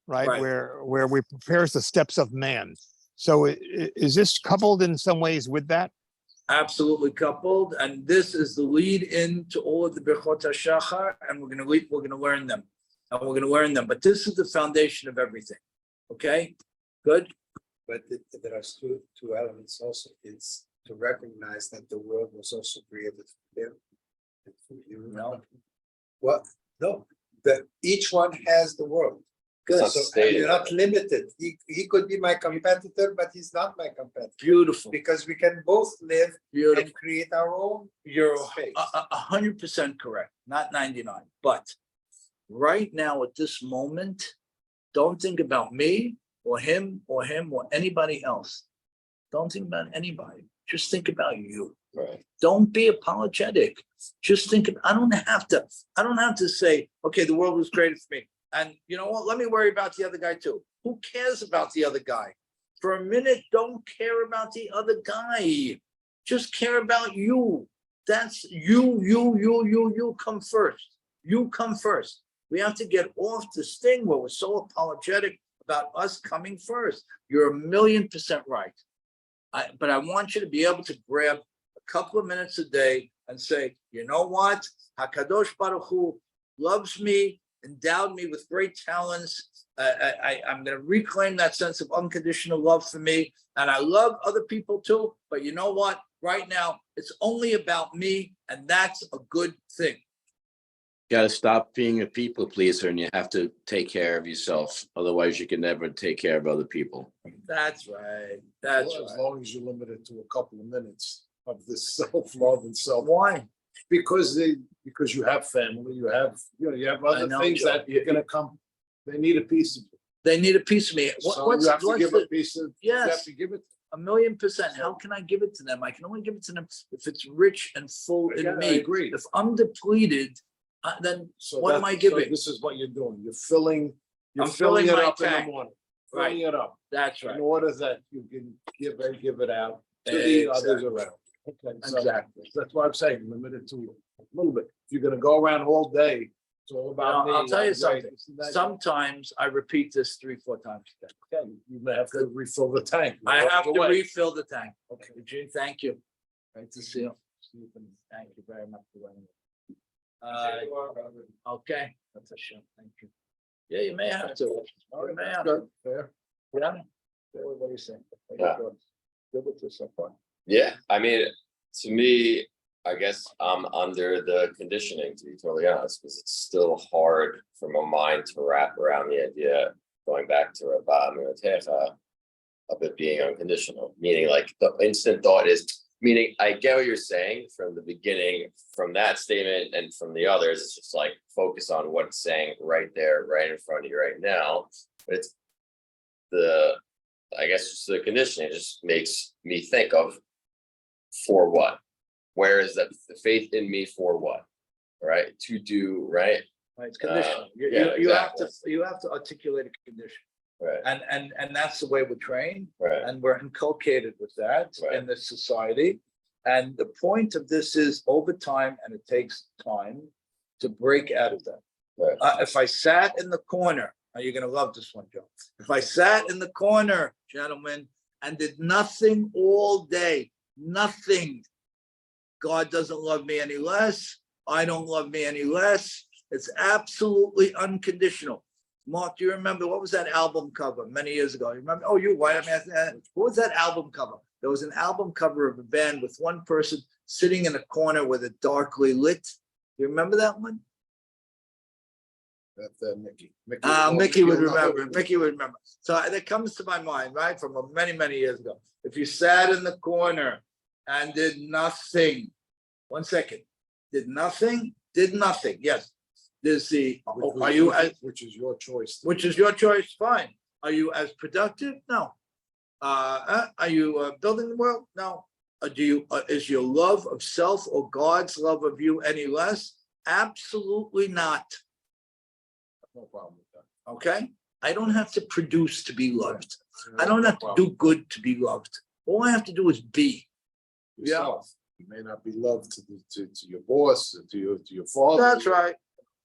right? Right. Where we prepare the steps of man. So is this coupled in some ways with that? Absolutely coupled, and this is the lead into all of the Birchot HaShachar, and we're going to learn them, But this is the foundation of everything. Okay, good. But there are two elements also. It's to recognize that the world was also created for him. And for you. No. What? No, that each one has the world. Good. So you're not limited. He could be my competitor, but he's not my competitor. Beautiful. Because we can both live Beautiful. and create our own You're space. 100% correct, not 99. But right now, at this moment, don't think about me or him or anybody else. Don't think about anybody. Just think about you. Right. Don't be apologetic. Just think. I don't have to say, okay, the world was created for me. And you know what? Let me worry about the other guy too. Who cares about the other guy? For a minute, don't care about the other guy. Just care about you. That's you come first. You come first. We have to get off this thing where we're so apologetic about us coming first. You're 1,000,000% right. But I want you to be able to grab a couple of minutes a day and say, you know what? HaKadosh Baruch Hu loves me, endowed me with great talents. I'm going to reclaim that sense of unconditional love for me. And I love other people too. But you know what? Right now, it's only about me. And that's a good thing. You gotta stop being a people pleaser and you have to take care of yourself. Otherwise, you can never take care of other people. That's right. That's Well, as right. long as you limit it to a couple of minutes of this self-love and self, Why? because you have family, you have I other know, things Joe. that you're gonna come, they need a piece of you. They need a piece of me. So you have to give a piece of, you have Yes. to give it. 1,000,000%. How can I give it to them? I can only give it to them if it's rich and full in Again, I me. agree. If I'm depleted, then So what am I that's- so giving? This is what you're doing. You're filling I'm filling it my up in the tank. morning, Right. filling it up. That's right. In order that you can give it out to the others Exactly. around. Okay, so Exactly. that's why I'm saying limit it to a little bit. If you're gonna go around all day, it's all about me. I'll tell you I'm great, something. this and that, Sometimes I repeat this 3-4 times a day. okay, you may have to refill the tank. I have to Away. refill the tank. Okay. Eugene, thank you. Great to see you. Thank you very much for running. Okay, that's a shame. Thank you. Yeah, you may have to. All You may right, have that's to. good, fair. Yeah. What do you think? Yeah. Good with this so far. Yeah, I mean, to me, I guess I'm under the conditioning, to be totally honest, because it's still hard for my mind to wrap around the idea, going back to Rabba Miratecha, of it being unconditional, meaning like the instant thought is, meaning I get what you're saying from the beginning, from that statement and from the others, it's just like focus on what it's saying right there, right in front of you right now. But it's I guess just the conditioning just makes me think of for what? Where is that the faith in me for what? Right? To do, right? Right, it's conditional. yeah, You have to articulate a condition. Right, And that's the way we're trained. right, And we're inculcated with that Right. in this society. And the point of this is over time, and it takes time to break out of that. right. If I sat in the corner, now you're gonna love this one, Joe. If I sat in the corner, gentlemen, and did nothing all day, nothing, God doesn't love me any less. I don't love me any less. It's absolutely unconditional. Mark, do you remember what was that album cover many years ago? You remember? Oh, you white. What was that album cover? There was an album cover of a band with one person sitting in a corner with it darkly lit. You remember that one? That's Mickey. Mickey would you'll know. remember. Mickey would remember. So that comes to my mind, right, from many, many years ago. If you sat in the corner and did nothing, 1 second, did nothing. Yes. There's the, are you as, Which is your choice. which is your choice, fine. Are you as productive? No. Are you building the world? No. Is your love of self or God's love of you any less? Absolutely not. No problem with that. Okay? I don't have to produce to be loved. I don't have to do good to be loved. All I have to do is be. Yourself. You may not be loved to your boss, to your father. That's right.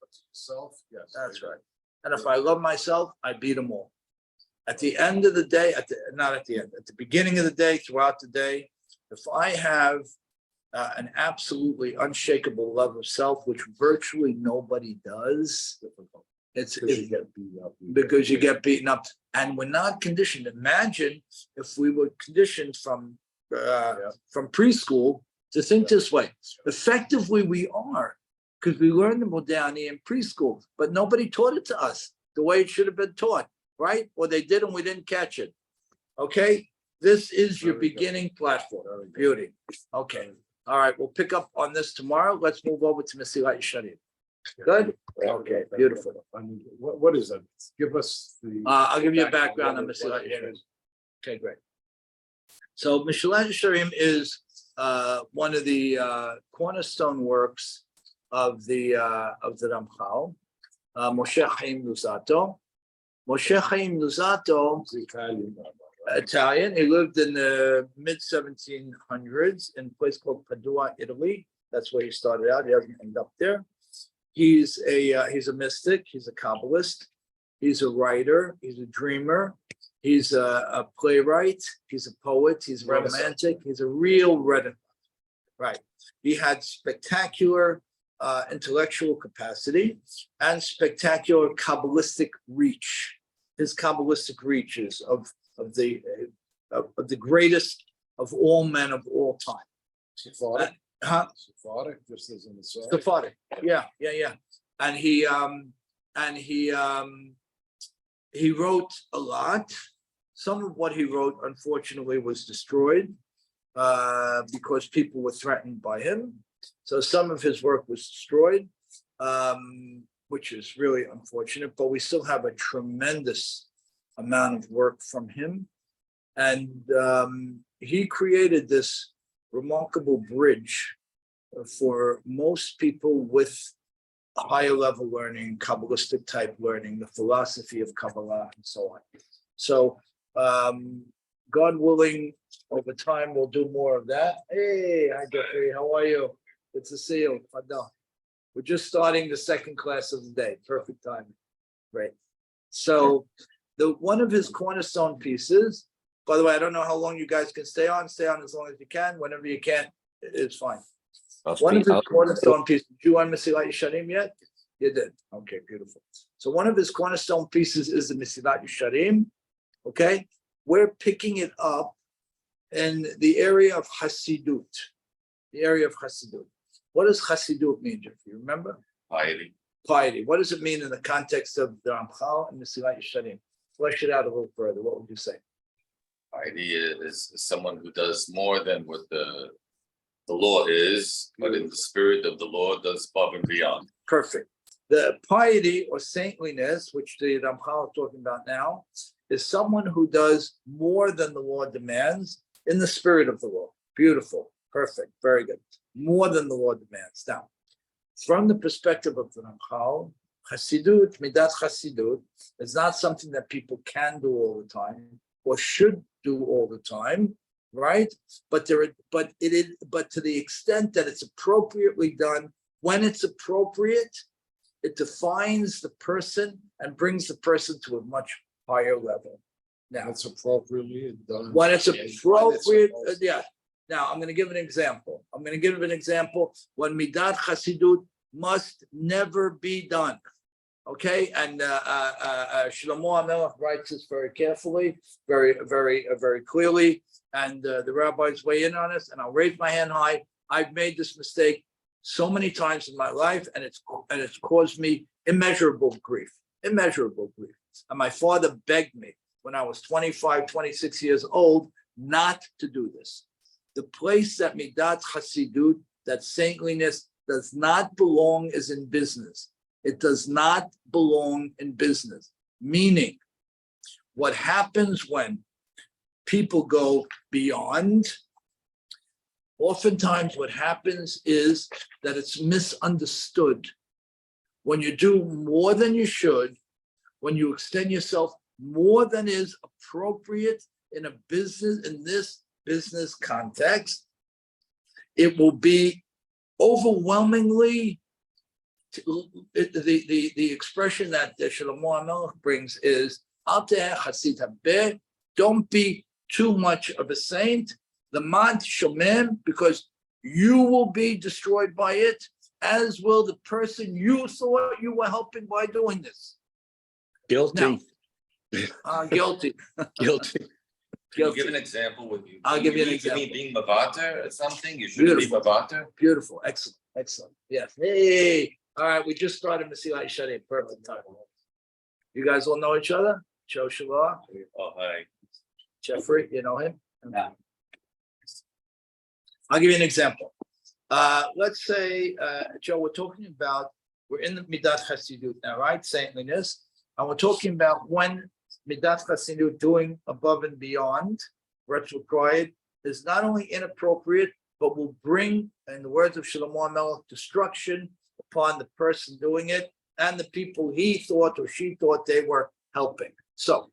But to yourself, yes. That's right. And if I love myself, I beat them all. At the end of the day, not at the end, at the beginning of the day, throughout the day, if I have an absolutely unshakable love of self, which virtually nobody does, it's Because you get beat up. because you get beaten up, and we're not conditioned. Imagine if we were conditioned from preschool to think this way. Effectively, we are, because we learned the modernity in preschool, but nobody taught it to us the way it should have been taught, right? Or they did and we didn't catch it. Okay, this is your Very good. beginning platform. Very good. Beauty. Okay, all right, we'll pick up on this tomorrow. Let's move over to Mesilat Yesharim. Good? Okay, beautiful. I mean, what is that? Give us the. I'll give you a background on Mesilat Yesharim. Okay, great. So Mesilat Yesharim is one of the cornerstone works of the Ramchal, Moshe Chaim Luzzatto. Moshe Chaim Luzzatto, It's Italian. Italian. He lived in the mid 1700s in a place called Padua, Italy. That's where he started out. He doesn't end up there. He's a mystic. He's a Kabbalist. He's a writer. He's a dreamer. He's a playwright. He's a poet. He's romantic. He's a real Renaissance. Right. He had spectacular intellectual capacity and spectacular Kabbalistic reach. His Kabbalistic reach is of the greatest of all men of all time. Sephardic, Huh? Sephardic, just as in the side. Sephardic. Yeah. And he wrote a lot. Some of what he wrote, unfortunately, was destroyed because people were threatened by him. So some of his work was destroyed, which is really unfortunate, but we still have a tremendous amount of work from him. And he created this remarkable bridge for most people with higher level learning, Kabbalistic type learning, the philosophy of Kabbalah and so on. So God willing, over time, we'll do more of that. Hey, hi Jeffrey, how are you? Good to see you. Fadal. We're just starting the second class of the day. Perfect timing. Great. So one of his cornerstone pieces, by the way, I don't know how long you guys can stay on as long as you can. Whenever you can't, it's fine. One of his cornerstone pieces, did you on Mesilat Yesharim yet? You did. Okay, beautiful. So one of his cornerstone pieces is the Mesilat Yesharim. Okay, we're picking it up in the area of Hasidut. The area of Hasidut. What does Hasidut mean, Jeff? You remember? Piety. Piety. What does it mean in the context of the Ramchal and Mesilat Yesharim? Flesh it out a little further. What would you say? Piety is someone who does more than what the law is, but in the spirit of the law does above and beyond. Perfect. The piety or saintliness, which the Ramchal is talking about now, is someone who does more than the law demands in the spirit of the law. Beautiful. Perfect. Very good. More than the law demands. Now, from the perspective of the Ramchal, Hasidut, Midat Hasidut, is not something that people can do all the time or should do all the time, right? But to the extent that it's appropriately done, when it's appropriate, it defines the person and brings the person to a much higher level. Now, That's appropriately done. when it's appropriate, supposed to. yeah. Now, I'm going to give an example. When Midat Hasidut must never be done. Okay, and Shlomo HaMelech writes this very carefully, very clearly, and the rabbis weigh in on us, and I'll raise my hand high. I've made this mistake so many times in my life, and it's caused me immeasurable grief. And my father begged me when I was 25, 26 years old not to do this. The place that Midat Hasidut, that saintliness, does not belong is in business. It does not belong in business. Meaning, what happens when people go beyond, oftentimes what happens is that it's misunderstood. When you do more than you should, when you extend yourself more than is appropriate in a business, in this business context, it will be overwhelmingly, the expression that Shlomo HaMelech brings is, Al te'eh chasid habeh, don't be too much of a saint, the mad shomem, because you will be destroyed by it, as will the person you thought you were helping by doing this. Guilty, Guilty. guilty. Can you give an example with you? I'll give you an mean to me example. being mavater or something, you shouldn't be Beautiful. mavater. Beautiful, excellent. Yes. Hey, all right, we just started Mesilat Yesharim. Perfect time. You guys all know each other? Joe Shalom, Oh, hi. Jeffrey, you know him? I'll give you an example. Let's say, Joe, we're in the Midat Hasidut now, right? Saintliness. And we're talking about when Midat Hasidut, doing above and beyond what's required, is not only inappropriate, but will bring, in the words of Shlomo HaMelech, destruction upon the person doing it and the people he thought or she thought they were helping. So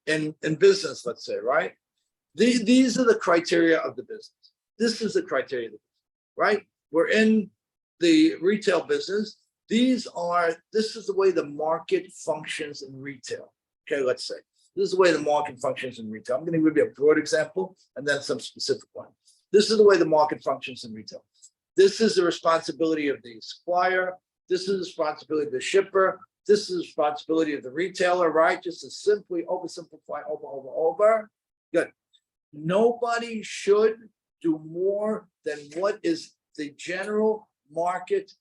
in business, let's say, right? These are the criteria of the business. This is the criteria, of the business, right? We're in the retail business. This is the way the market functions in retail. Okay, let's say. This is the way the market functions in retail. I'm going to give you a broad example and then some specific one. This is the way the market functions in retail. This is the responsibility of the supplier. This is the responsibility of the shipper. This is the responsibility of the retailer, right? Just to simply oversimplify over. Good. Nobody should do more than what is the general market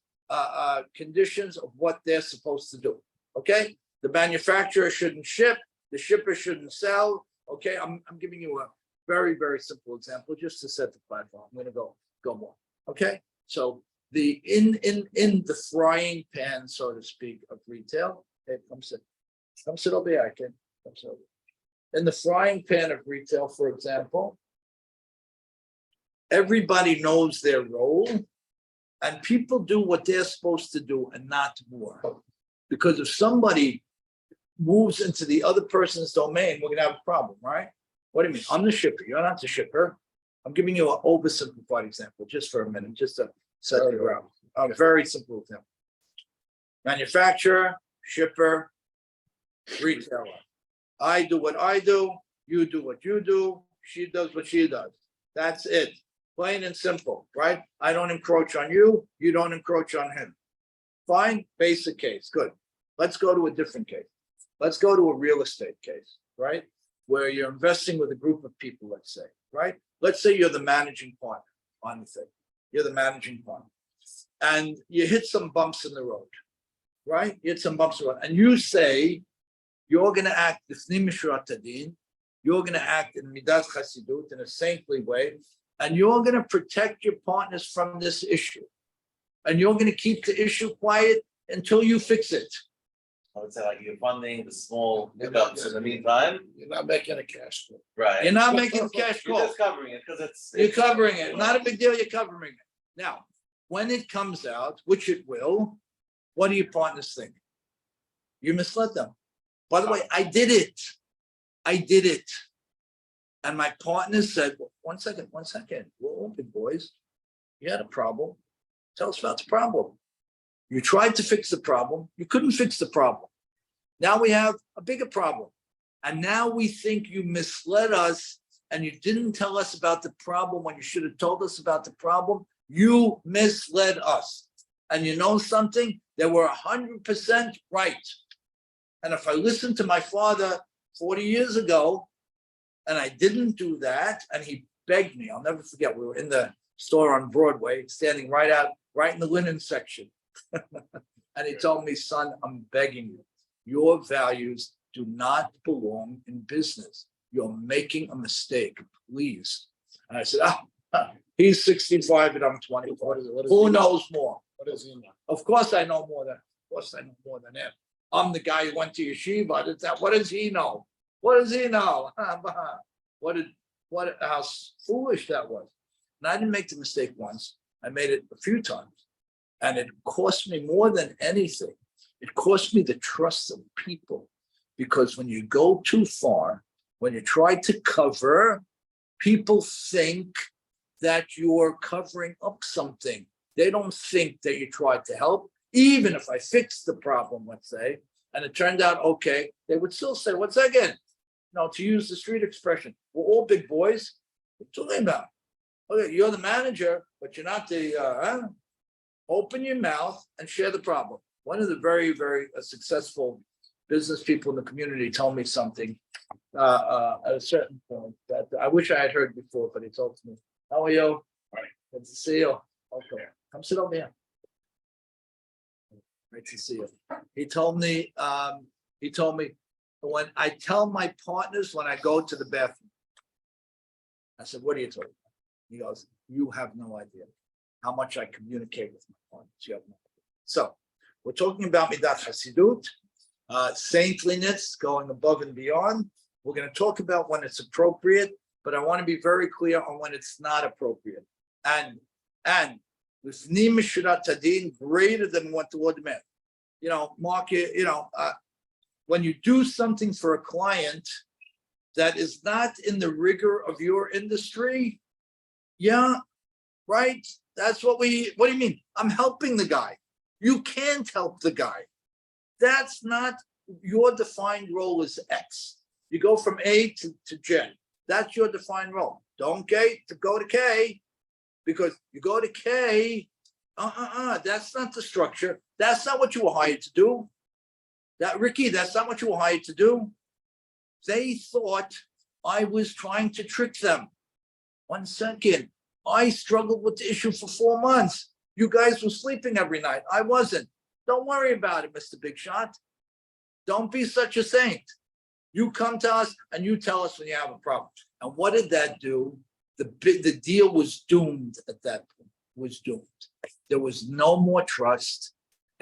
conditions of what they're supposed to do. Okay? The manufacturer shouldn't ship. The shipper shouldn't sell. Okay, I'm giving you a very, very simple example just to set the platform. I'm gonna go more. Okay, so the in the frying pan, so to speak, of retail. Hey, come sit over here. I can come sit over here. In the frying pan of retail, for example, everybody knows their role, and people do what they're supposed to do and not more. Because if somebody moves into the other person's domain, we're gonna have a problem, right? What do you mean? I'm the shipper, you're not the shipper. I'm giving you an oversimplified example just for a minute, just to set the ground. A very simple example. Manufacturer, shipper, retailer. I do what I do, you do what you do, she does what she does. That's it. Plain and simple, right? I don't encroach on you, you don't encroach on him. Fine, basic case, good. Let's go to a different case. Let's go to a real estate case, right? Where you're investing with a group of people, let's say, right? Let's say you're the managing partner on the thing. You're the managing partner. And you hit some bumps in the road, right? You hit some bumps in the road. And you say, you're going to act l'fnei mishurat hadin, you're going to act in midat chasidut, in a saintly way, and you're going to protect your partners from this issue. And you're going to keep the issue quiet until you fix it. I would say like you're funding the small hiccups in the meantime. You're not making a cash flow. Right. You're not making cash You're call. just covering it because it's. You're covering it. Not a big deal. You're covering it. Now, when it comes out, which it will, what do your partners think? You misled them. By the way, I did it. I did it. And my partners said, well, one second. We're all big boys. You had a problem. Tell us about the problem. You tried to fix the problem. You couldn't fix the problem. Now we have a bigger problem. And now we think you misled us and you didn't tell us about the problem when you should have told us about the problem. You misled us. And you know something? They were 100% right. And if I listened to my father 40 years ago and I didn't do that, and he begged me, I'll never forget, we were in the store on Broadway, standing right in the linen section. And he told me, son, I'm begging you, your values do not belong in business. You're making a mistake, please. And I said, he's 65 and I'm 24. Who knows more? What is he now? Of course I know more than him. I'm the guy who went to yeshiva. What does he know? What does he know? How foolish that was. And I didn't make the mistake once. I made it a few times. And it cost me more than anything. It cost me the trust of people. Because when you go too far, when you try to cover, people think that you're covering up something. They don't think that you tried to help. Even if I fixed the problem, let's say, and it turned out okay, they would still say, what's that again? No, to use the street expression, we're all big boys. What are you talking about? Okay, you're the manager, but you're not the, open your mouth and share the problem. One of the very, very successful business people in the community told me something at a certain point that I wish I had heard before, but he told me, how are you? Good to see you. Okay, come sit over here. Great to see you. He told me, when I tell my partners when I go to the bathroom, I said, what are you talking about? He goes, you have no idea how much I communicate with my partners. You have no idea. So we're talking about midat chasidut, saintliness, going above and beyond. We're going to talk about when it's appropriate, but I want to be very clear on when it's not appropriate. And l'fnei mishurat hadin, greater than what the law demands. Mark, when you do something for a client that is not in the rigor of your industry, yeah, right? That's what do you mean? I'm helping the guy. You can't help the guy. That's not your defined role is X. You go from A to J. That's your defined role. Don't go to K, because you go to K, that's not the structure. That's not what you were hired to do. Ricky, that's not what you were hired to do. They thought I was trying to trick them. 1 second. I struggled with the issue for 4 months. You guys were sleeping every night. I wasn't. Don't worry about it, Mr. Big Shot. Don't be such a saint. You come to us and you tell us when you have a problem. And what did that do? The deal was doomed at that point. Was doomed. There was no more trust.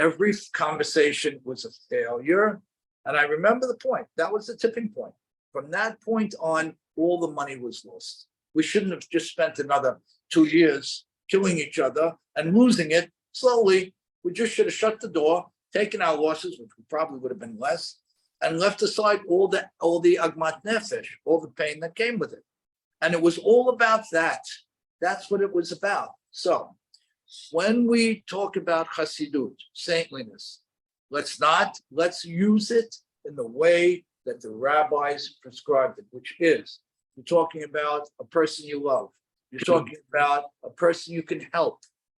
Every conversation was a failure. And I remember the point. That was the tipping point. From that point on, all the money was lost. We shouldn't have just spent another 2 years killing each other and losing it slowly. We just should have shut the door, taken our losses, which probably would have been less, and left aside all the agmat nefesh, all the pain that came with it. And it was all about that. That's what it was about. So when we talk about chassidut, saintliness, let's use it in the way that the rabbis prescribed it, which is, you're talking about a person you love. You're talking about a person you can help,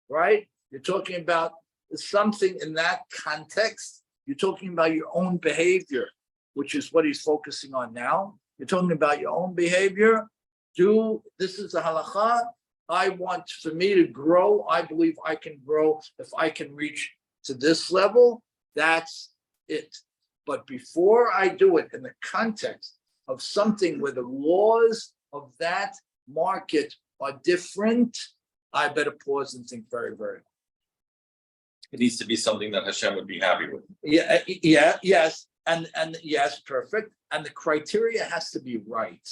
right? You're talking about something in that context. You're talking about your own behavior, which is what he's focusing on now. You're talking about your own behavior. This is the halacha. I want for me to grow. I believe I can grow if I can reach to this level. That's it. But before I do it in the context of something where the laws of that market are different, I better pause and think very, very hard. It needs to be something that Hashem would be happy with. Yes, and yes, perfect. And the criteria has to be right.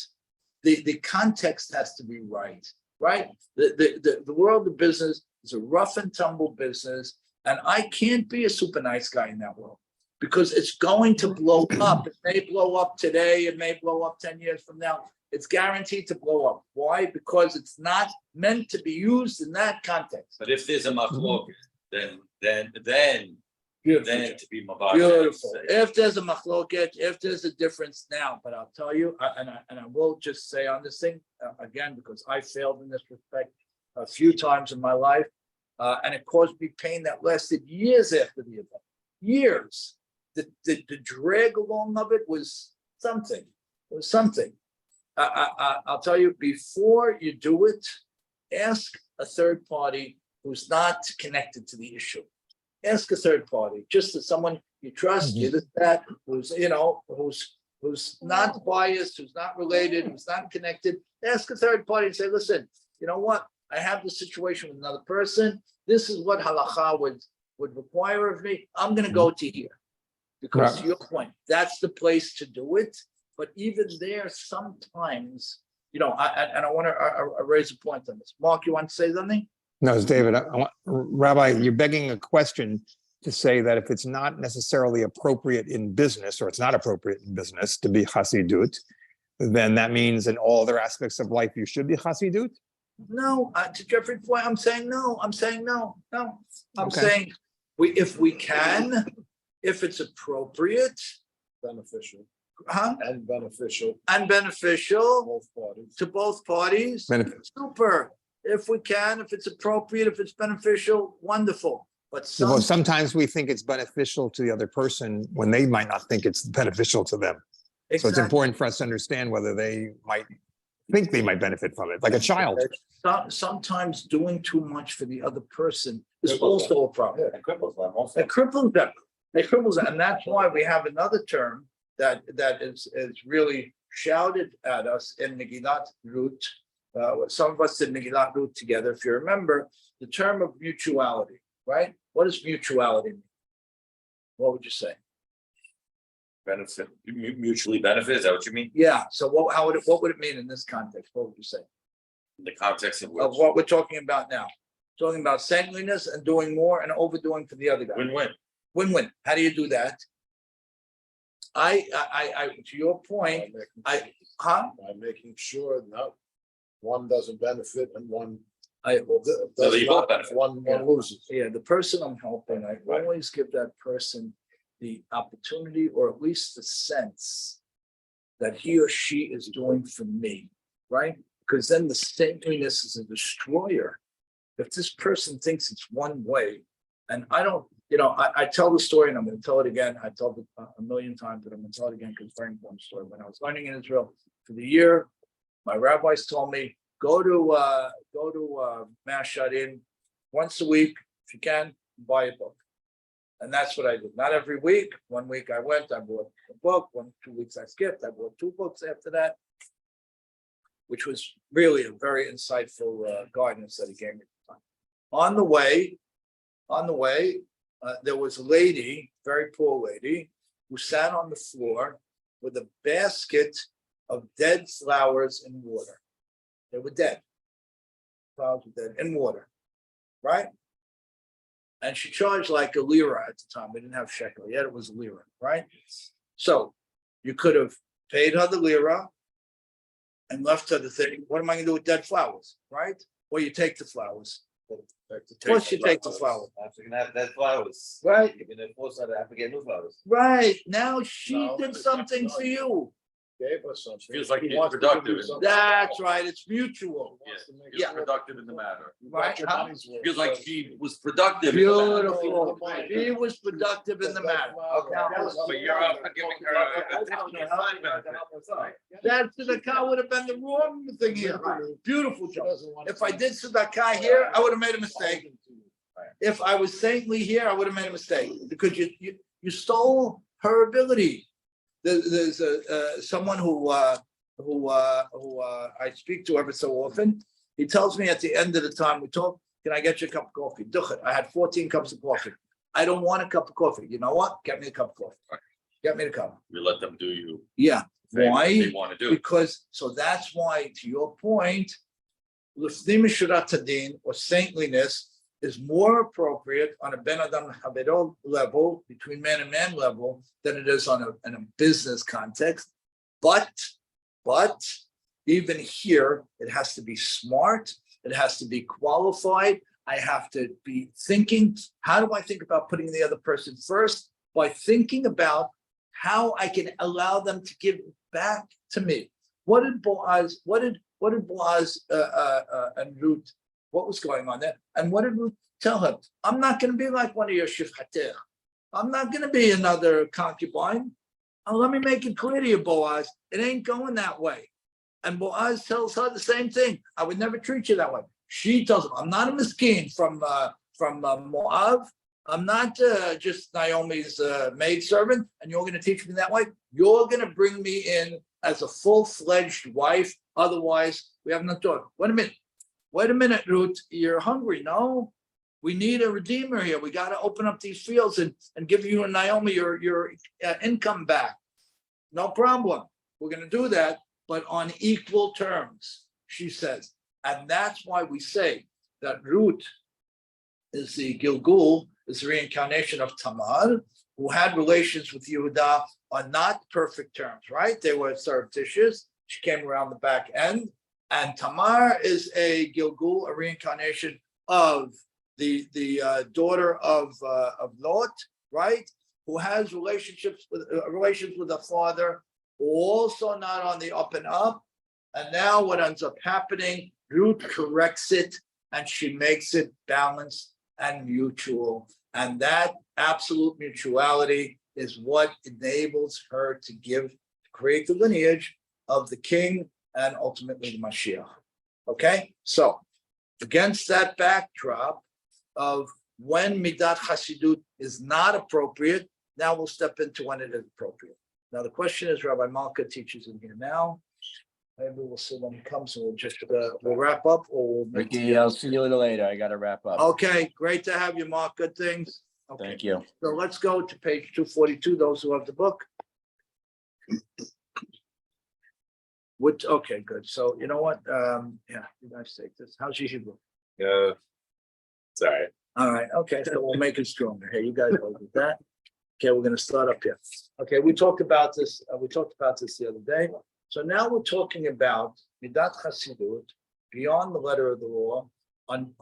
The context has to be right, right? The world of business is a rough and tumble business, and I can't be a super nice guy in that world because it's going to blow up. It may blow up today, it may blow up 10 years from now. It's guaranteed to blow up. Why? Because it's not meant to be used in that context. But if there's a machloket, then Beautiful. to be mavak. Beautiful. If there's a machloket, if there's a difference now, but I'll tell you, and I will just say on this thing again, because I failed in this respect a few times in my life, and it caused me pain that lasted years after the event. Years. The drag along of it was something. It was something. I'll tell you, before you do it, ask a third party who's not connected to the issue. Ask a third party, just as someone you trust, who's not biased, who's not related, who's not connected. Ask a third party and say, listen, you know what? I have this situation with another person. This is what halakha would require of me. I'm going to go to here. Because to your point, that's the place to do it. But even there, sometimes, I want to raise a point on this. Mark, you want to say something? No, it's David. Rabbi, you're begging a question to say that if it's not necessarily appropriate in business, or it's not appropriate in business to be chassidut, then that means in all other aspects of life you should be chassidut? No, to Jeffrey's point, I'm saying no. I'm Okay. saying if we can, if it's appropriate, Beneficial huh? and beneficial And beneficial both parties. to both parties, Benefit. super. If we can, if it's appropriate, if it's beneficial, wonderful. But Well, sometimes we think it's beneficial to the other person when they might not think it's beneficial to them. So it's important for us to understand whether they might think they might benefit from it, like a child. Sometimes doing too much for the other person is also a problem. It cripples them also. It cripples them. It cripples them. And that's why we have another term that is really shouted at us in Megillat Rut. Some of us did Megillat Rut together. If you remember the term of mutuality, right? What does mutuality mean? What would you say? Benefit, mutually benefit, is that what you mean? Yeah. So what would it mean in this context? What would you say? In the context of Of what we're talking about now? Talking about saintliness and doing more and overdoing for the other guy. win-win. Win-win. How do you do that? To your point, huh? By making sure that one doesn't benefit and one I, does they both not, benefit. one Yeah. loses. yeah, the person I'm helping, I always give that person the opportunity or at least the sense that he or she is doing for me, right? Because then the saintliness is a destroyer. If this person thinks it's one way, and I don't, I tell the story and I'm gonna tell it again. I told it a million times, but I'm gonna tell it again because it's a very important story. When I was learning in Israel for the year, my rabbis told me, go to Mashad Inn once a week, if you can, buy a book. And that's what I did. Not every week. 1 week I went, I bought a book. 2 weeks I skipped. I bought 2 books after that, which was really a very insightful guidance that he gave me. On the way, there was a lady, very poor lady, who sat on the floor with a basket of dead flowers in water. They were dead. Flowers were dead in water, right? And she charged like a lira at the time. We didn't have shekel yet. It was a lira, right? So you could have paid her the lira and left her the thing. What am I gonna do with dead flowers, right? Or you take the flowers. Of course you take the flowers, After you're gonna have dead flowers. right? You're gonna force her to have to get new flowers. Right. Now she No, did something for you. Gave us something. Feels like He he's wants to give you productive. something. That's right. It's mutual. He wants to make Yeah. sure Productive in the matter. you got Right, your huh? money's worth. Feels like she was productive. in the matter. Beautiful. She was productive in the matter. But you're out for giving her a That tzedakah would have been the wrong thing here. Beautiful She job. doesn't want If to- I did tzedakah here, I would have made a mistake. If I was saintly here, I would have made a mistake because you stole her ability. There's someone who I speak to every so often. He tells me at the end of the time we talk, can I get you a cup of coffee? Duchet. I had 14 cups of coffee. I don't want a cup of coffee. You know what? Get me a cup of coffee. Get me the cup. You let them do you. Yeah. They Why? want to do. Because, so that's why, to your point, Lifnim Mishurat Hadin or saintliness is more appropriate on a Ben Adam Havero level, between man and man level, than it is on in a business context. But even here, it has to be smart, it has to be qualified. I have to be thinking, how do I think about putting the other person first? By thinking about how I can allow them to give back to me. What did Boaz and Ruth, what was going on there? And what did Ruth tell him? I'm not going to be like one of your shifchater. I'm not going to be another concubine. Let me make it clear to you, Boaz, it ain't going that way. And Boaz tells her the same thing. I would never treat you that way. She tells him, I'm not a miskin from Moab. I'm not just Naomi's maidservant, and you're going to teach me that way. You're going to bring me in as a full-fledged wife. Otherwise, we have not done. Wait a minute, Ruth. You're hungry? No, we need a redeemer here. We got to open up these fields and give you and Naomi your income back. No problem. We're going to do that, but on equal terms, she says. And that's why we say that Ruth is the Gilgul, is the reincarnation of Tamar, who had relations with Yehuda on not perfect terms, right? They were surreptitious. She came around the back end. And Tamar is a Gilgul, a reincarnation of the daughter of Lot, right? Who has relations with her father, also not on the up and up. And now what ends up happening, Ruth corrects it and she makes it balanced and mutual. And that absolute mutuality is what enables her to create the lineage of the king and ultimately the Mashiach. Okay, so against that backdrop of when Midat Hasidut is not appropriate, now we'll step into when it is appropriate. Now the question is, Rabbi Malka teaches in here now. Maybe we'll see when he comes and we'll just we'll wrap up or we'll. Ricky, I'll see you a little later. I gotta wrap up. Okay, great to have you, Mark. Good things. Okay. Thank you. So let's go to page 242, those who have the book. Okay, good. So you know what? Yeah, you guys take this. How's your Hebrew? Sorry. All right, okay, so we'll make it stronger. Hey, you guys go with that. Okay, we're gonna start up here. Okay, we talked about this the other day. So now we're talking about Midat Chasidut, beyond the letter of the law, on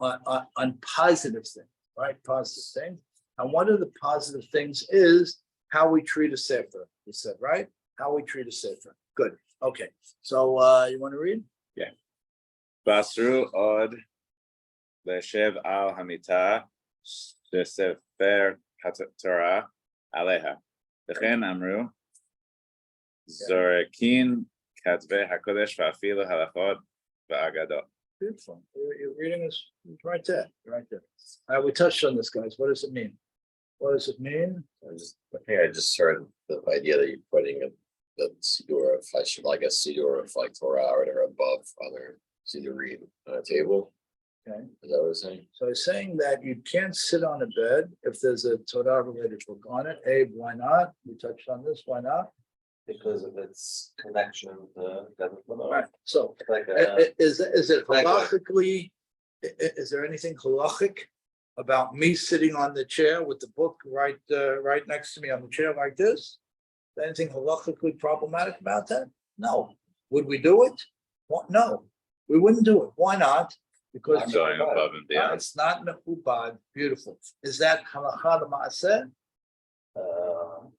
positive things, right? Positive things. And one of the positive things is how we treat a sefer. We said, right? How we treat a sefer. Good. Okay. So you want to read? Basru od leshev al hamita shesefer Torah aleha. V'chen amru zorekin katvei hakodesh va'afilu halachot va'agadot. Beautiful. Your reading is right there. Right there. We touched on this, guys. What does it mean? What does it mean? I just heard the idea that you're putting the Siddur of, I guess, Siddur of like Torah or above other Siddur read on a table. Okay. Is that what it's saying? So it's saying that you can't sit on a bed if there's a Torah related book on it. Abe, why not? We touched on this. Why not? Because of its connection to the. All right. So Like is it Like what? halachically, is there anything halachic about me sitting on the chair with the book right next to me on the chair like this? Is there anything halachically problematic about that? No. Would we do it? What? No, we wouldn't do it. Why not? Because Going above and beyond. it's not mechubad. Beautiful. Is that halacha l'maaseh?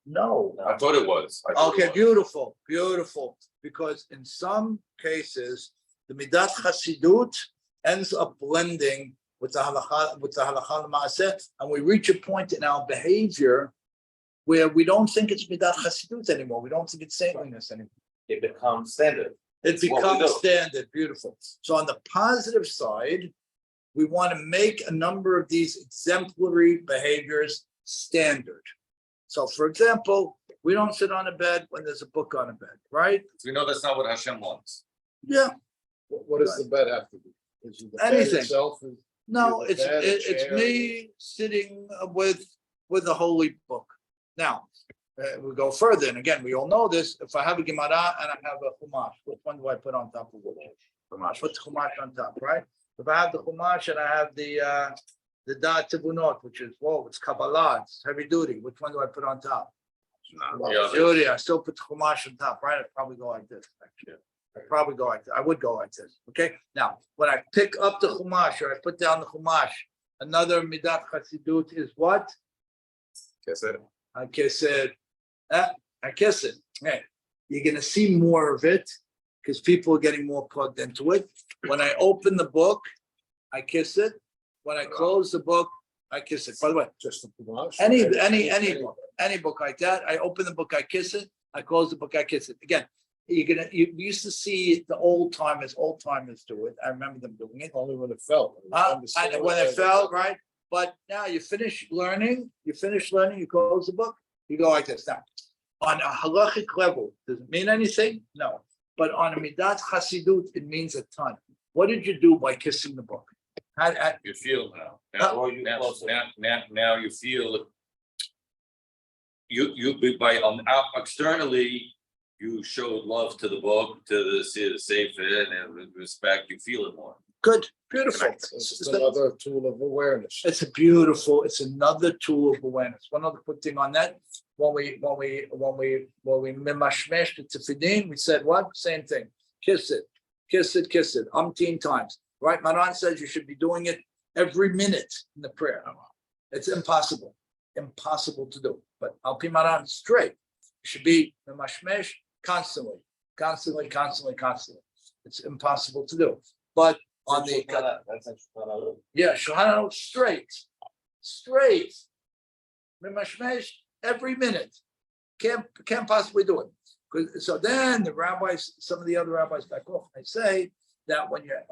No. I thought it was. I thought it Okay, was. beautiful, beautiful. Because in some cases, the midat chasidut ends up blending with the halacha l'maaseh, and we reach a point in our behavior where we don't think it's midat chasidut anymore. We don't think it's saintliness anymore. It becomes standard. It It's what we becomes do. standard. Beautiful. So on the positive side, we want to make a number of these exemplary behaviors standard. So for example, we don't sit on a bed when there's a book on a bed, right? We know that's not what Hashem wants. Yeah. What does the bed have to be? Is it the bed Anything. itself? No, With a bed, a it's chair. me sitting with the holy book. Now, we go further, and again, we all know this. If I have a Gemara and I have a Chumash, which one do I put on top of which? Chumash. Put the Chumash on top, right? If I have the Chumash and I have the Da'at Tibunot, which is it's Kabbalah, it's heavy duty. Which one do I put on top? Yeah, Duty. I still put the Chumash on top, right? I'd probably go like this. Actually. I'd probably go like this. I would go like this. Okay. Now, when I pick up the Chumash or I put down the Chumash, another Midat Chasidut is what? I kiss it. I kiss it. Hey, you're gonna see more of it because people are getting more plugged into it. When I open the book, I kiss it. When I close the book, I kiss it. By the way, Just the Chumash? any book like that, I open the book, I kiss it. I close the book, I kiss it. Again, you used to see the old timers do it. I remember them doing it. Only when it fell. And when it fell, right? But now you finish learning, you close the book, you go like this. Now, on a halachic level, does it mean anything? No. But on a midat chasidut, it means a ton. What did you do by kissing the book? You feel now. Or you close it. Now you feel. You by externally, you showed love to the book, to the Sefer, and with respect, you feel it more. Good, beautiful. It's another tool of awareness. It's another tool of awareness. One other quick thing on that. When we mimashmesh the tefillin, we said what? Same thing. Kiss it, umpteen times. Right? Maran says you should be doing it every minute in the prayer. It's impossible to do. But Al Pi Maran straight. It should be mimashmesh constantly. It's impossible to do. But on the That's actually. yeah, Shulchan Aruch straight. Mimashmesh every minute. Can't possibly do it. So then the rabbis, some of the other rabbis back off, they say that when you're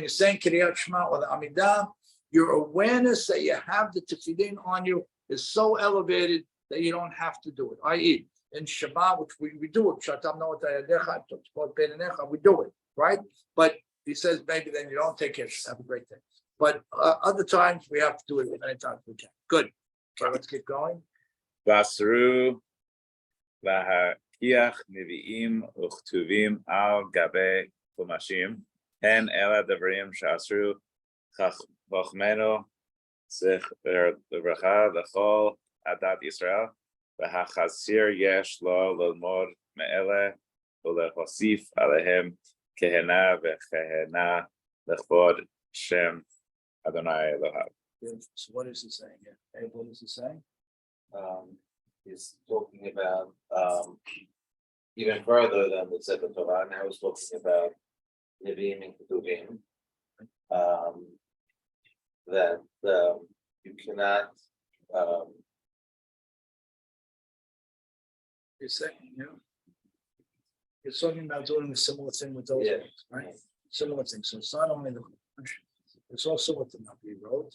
saying Kiryat Shema or the Amidah, your awareness that you have the tefillin on you is so elevated that you don't have to do it. I.e., in Shabbat, which we do it, Shatam Noat Ayadecha, we do it, right? But he says maybe then you don't take it. Have a great day. But other times we have to do it many times we can. Good. Okay, let's keep going. Basru lahakiach nevi'im uchtuvim al gabe chumashim hen ela devrim shasru chachmenu זכר לברכה לכל עדת ישראל, והחסיר יש לו ללמוד מאלה ולהוסיף עליהם כהנה וכהנה לכבוד שם אדוני אלוהיו. So what is it saying here? Abe, what is it saying? Is talking about, even further than the Sefer Torah, now he's talking about Nevi'im and Ketuvim. That, you cannot, You're saying, you know? You're talking about doing a similar thing with those, Yeah. things, right? Similar thing. So it's not only the, it's also what the Navi wrote.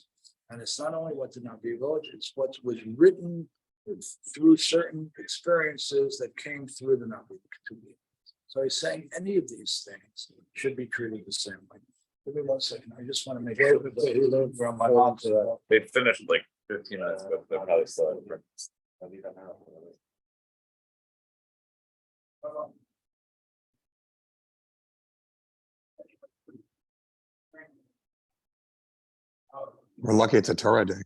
And it's not only what the Navi wrote, it's what was written through certain experiences that came through the Navi. So he's saying any of these things should be treated the same way. Give me 1 second. I just want to make sure that from my heart to that. They finished like 15 minutes ago. They're probably still at breakfast. We're lucky it's a Torah day.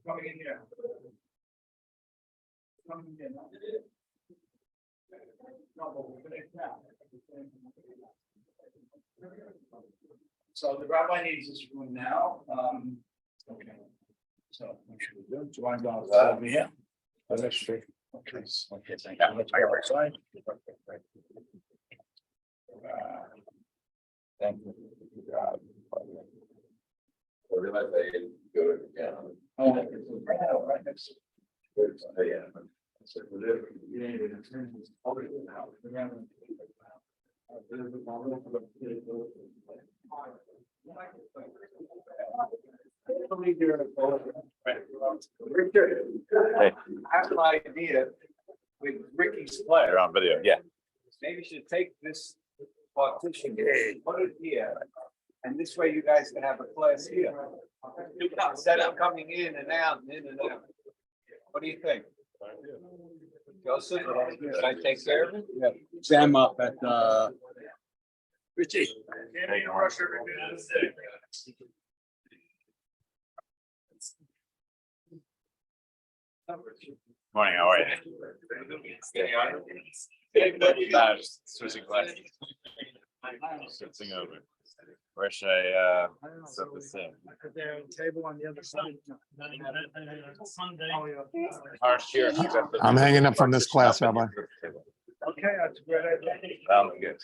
Coming in here. Coming in. No, but we're gonna now. So the rabbi needs this room now, okay. So, what should we do? Do you want to go over here? Oh, that's true. Okay, okay, thank you. Let's go outside. Thank you. Or they might say, go to, yeah. Oh, right next to. Yeah. So, whatever, yeah, it's over now. Richard, I have an idea with Ricky's play. You're on video, yeah. Maybe you should take this partition, put it here, and this way you guys can have a class here. Instead of coming in and out and in and out. What do you think? Joseph, should I take care of it? Yeah. Sam up at Richie. Morning, how are you? Nah, just switching glasses. Switching over. Where should I set this in? Table on the other side. Harsh here. I'm hanging up from this class, Rabbi. Okay, that's a great idea. Sounds good.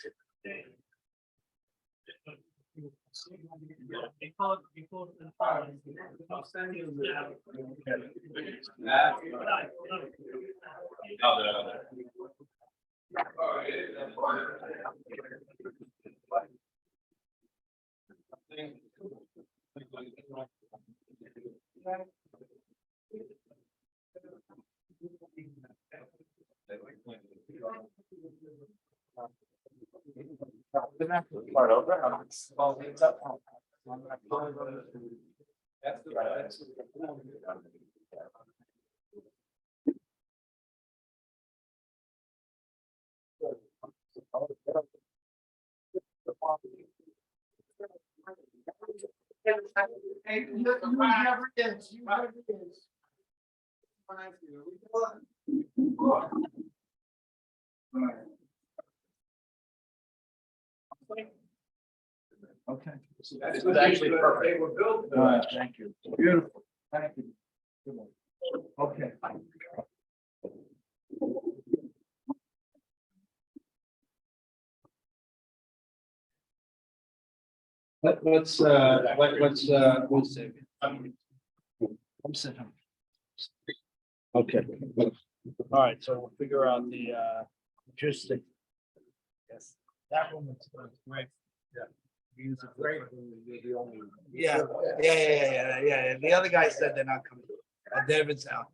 Part over. Okay. This is actually perfect. All right, thank you. Beautiful. Thank you. Good one. Okay. Let's sit him. Okay. All right, so we'll figure out the logistic. Yes, that one was great. Yeah. He's a great. Yeah, yeah. The other guy said they're not coming. David's out.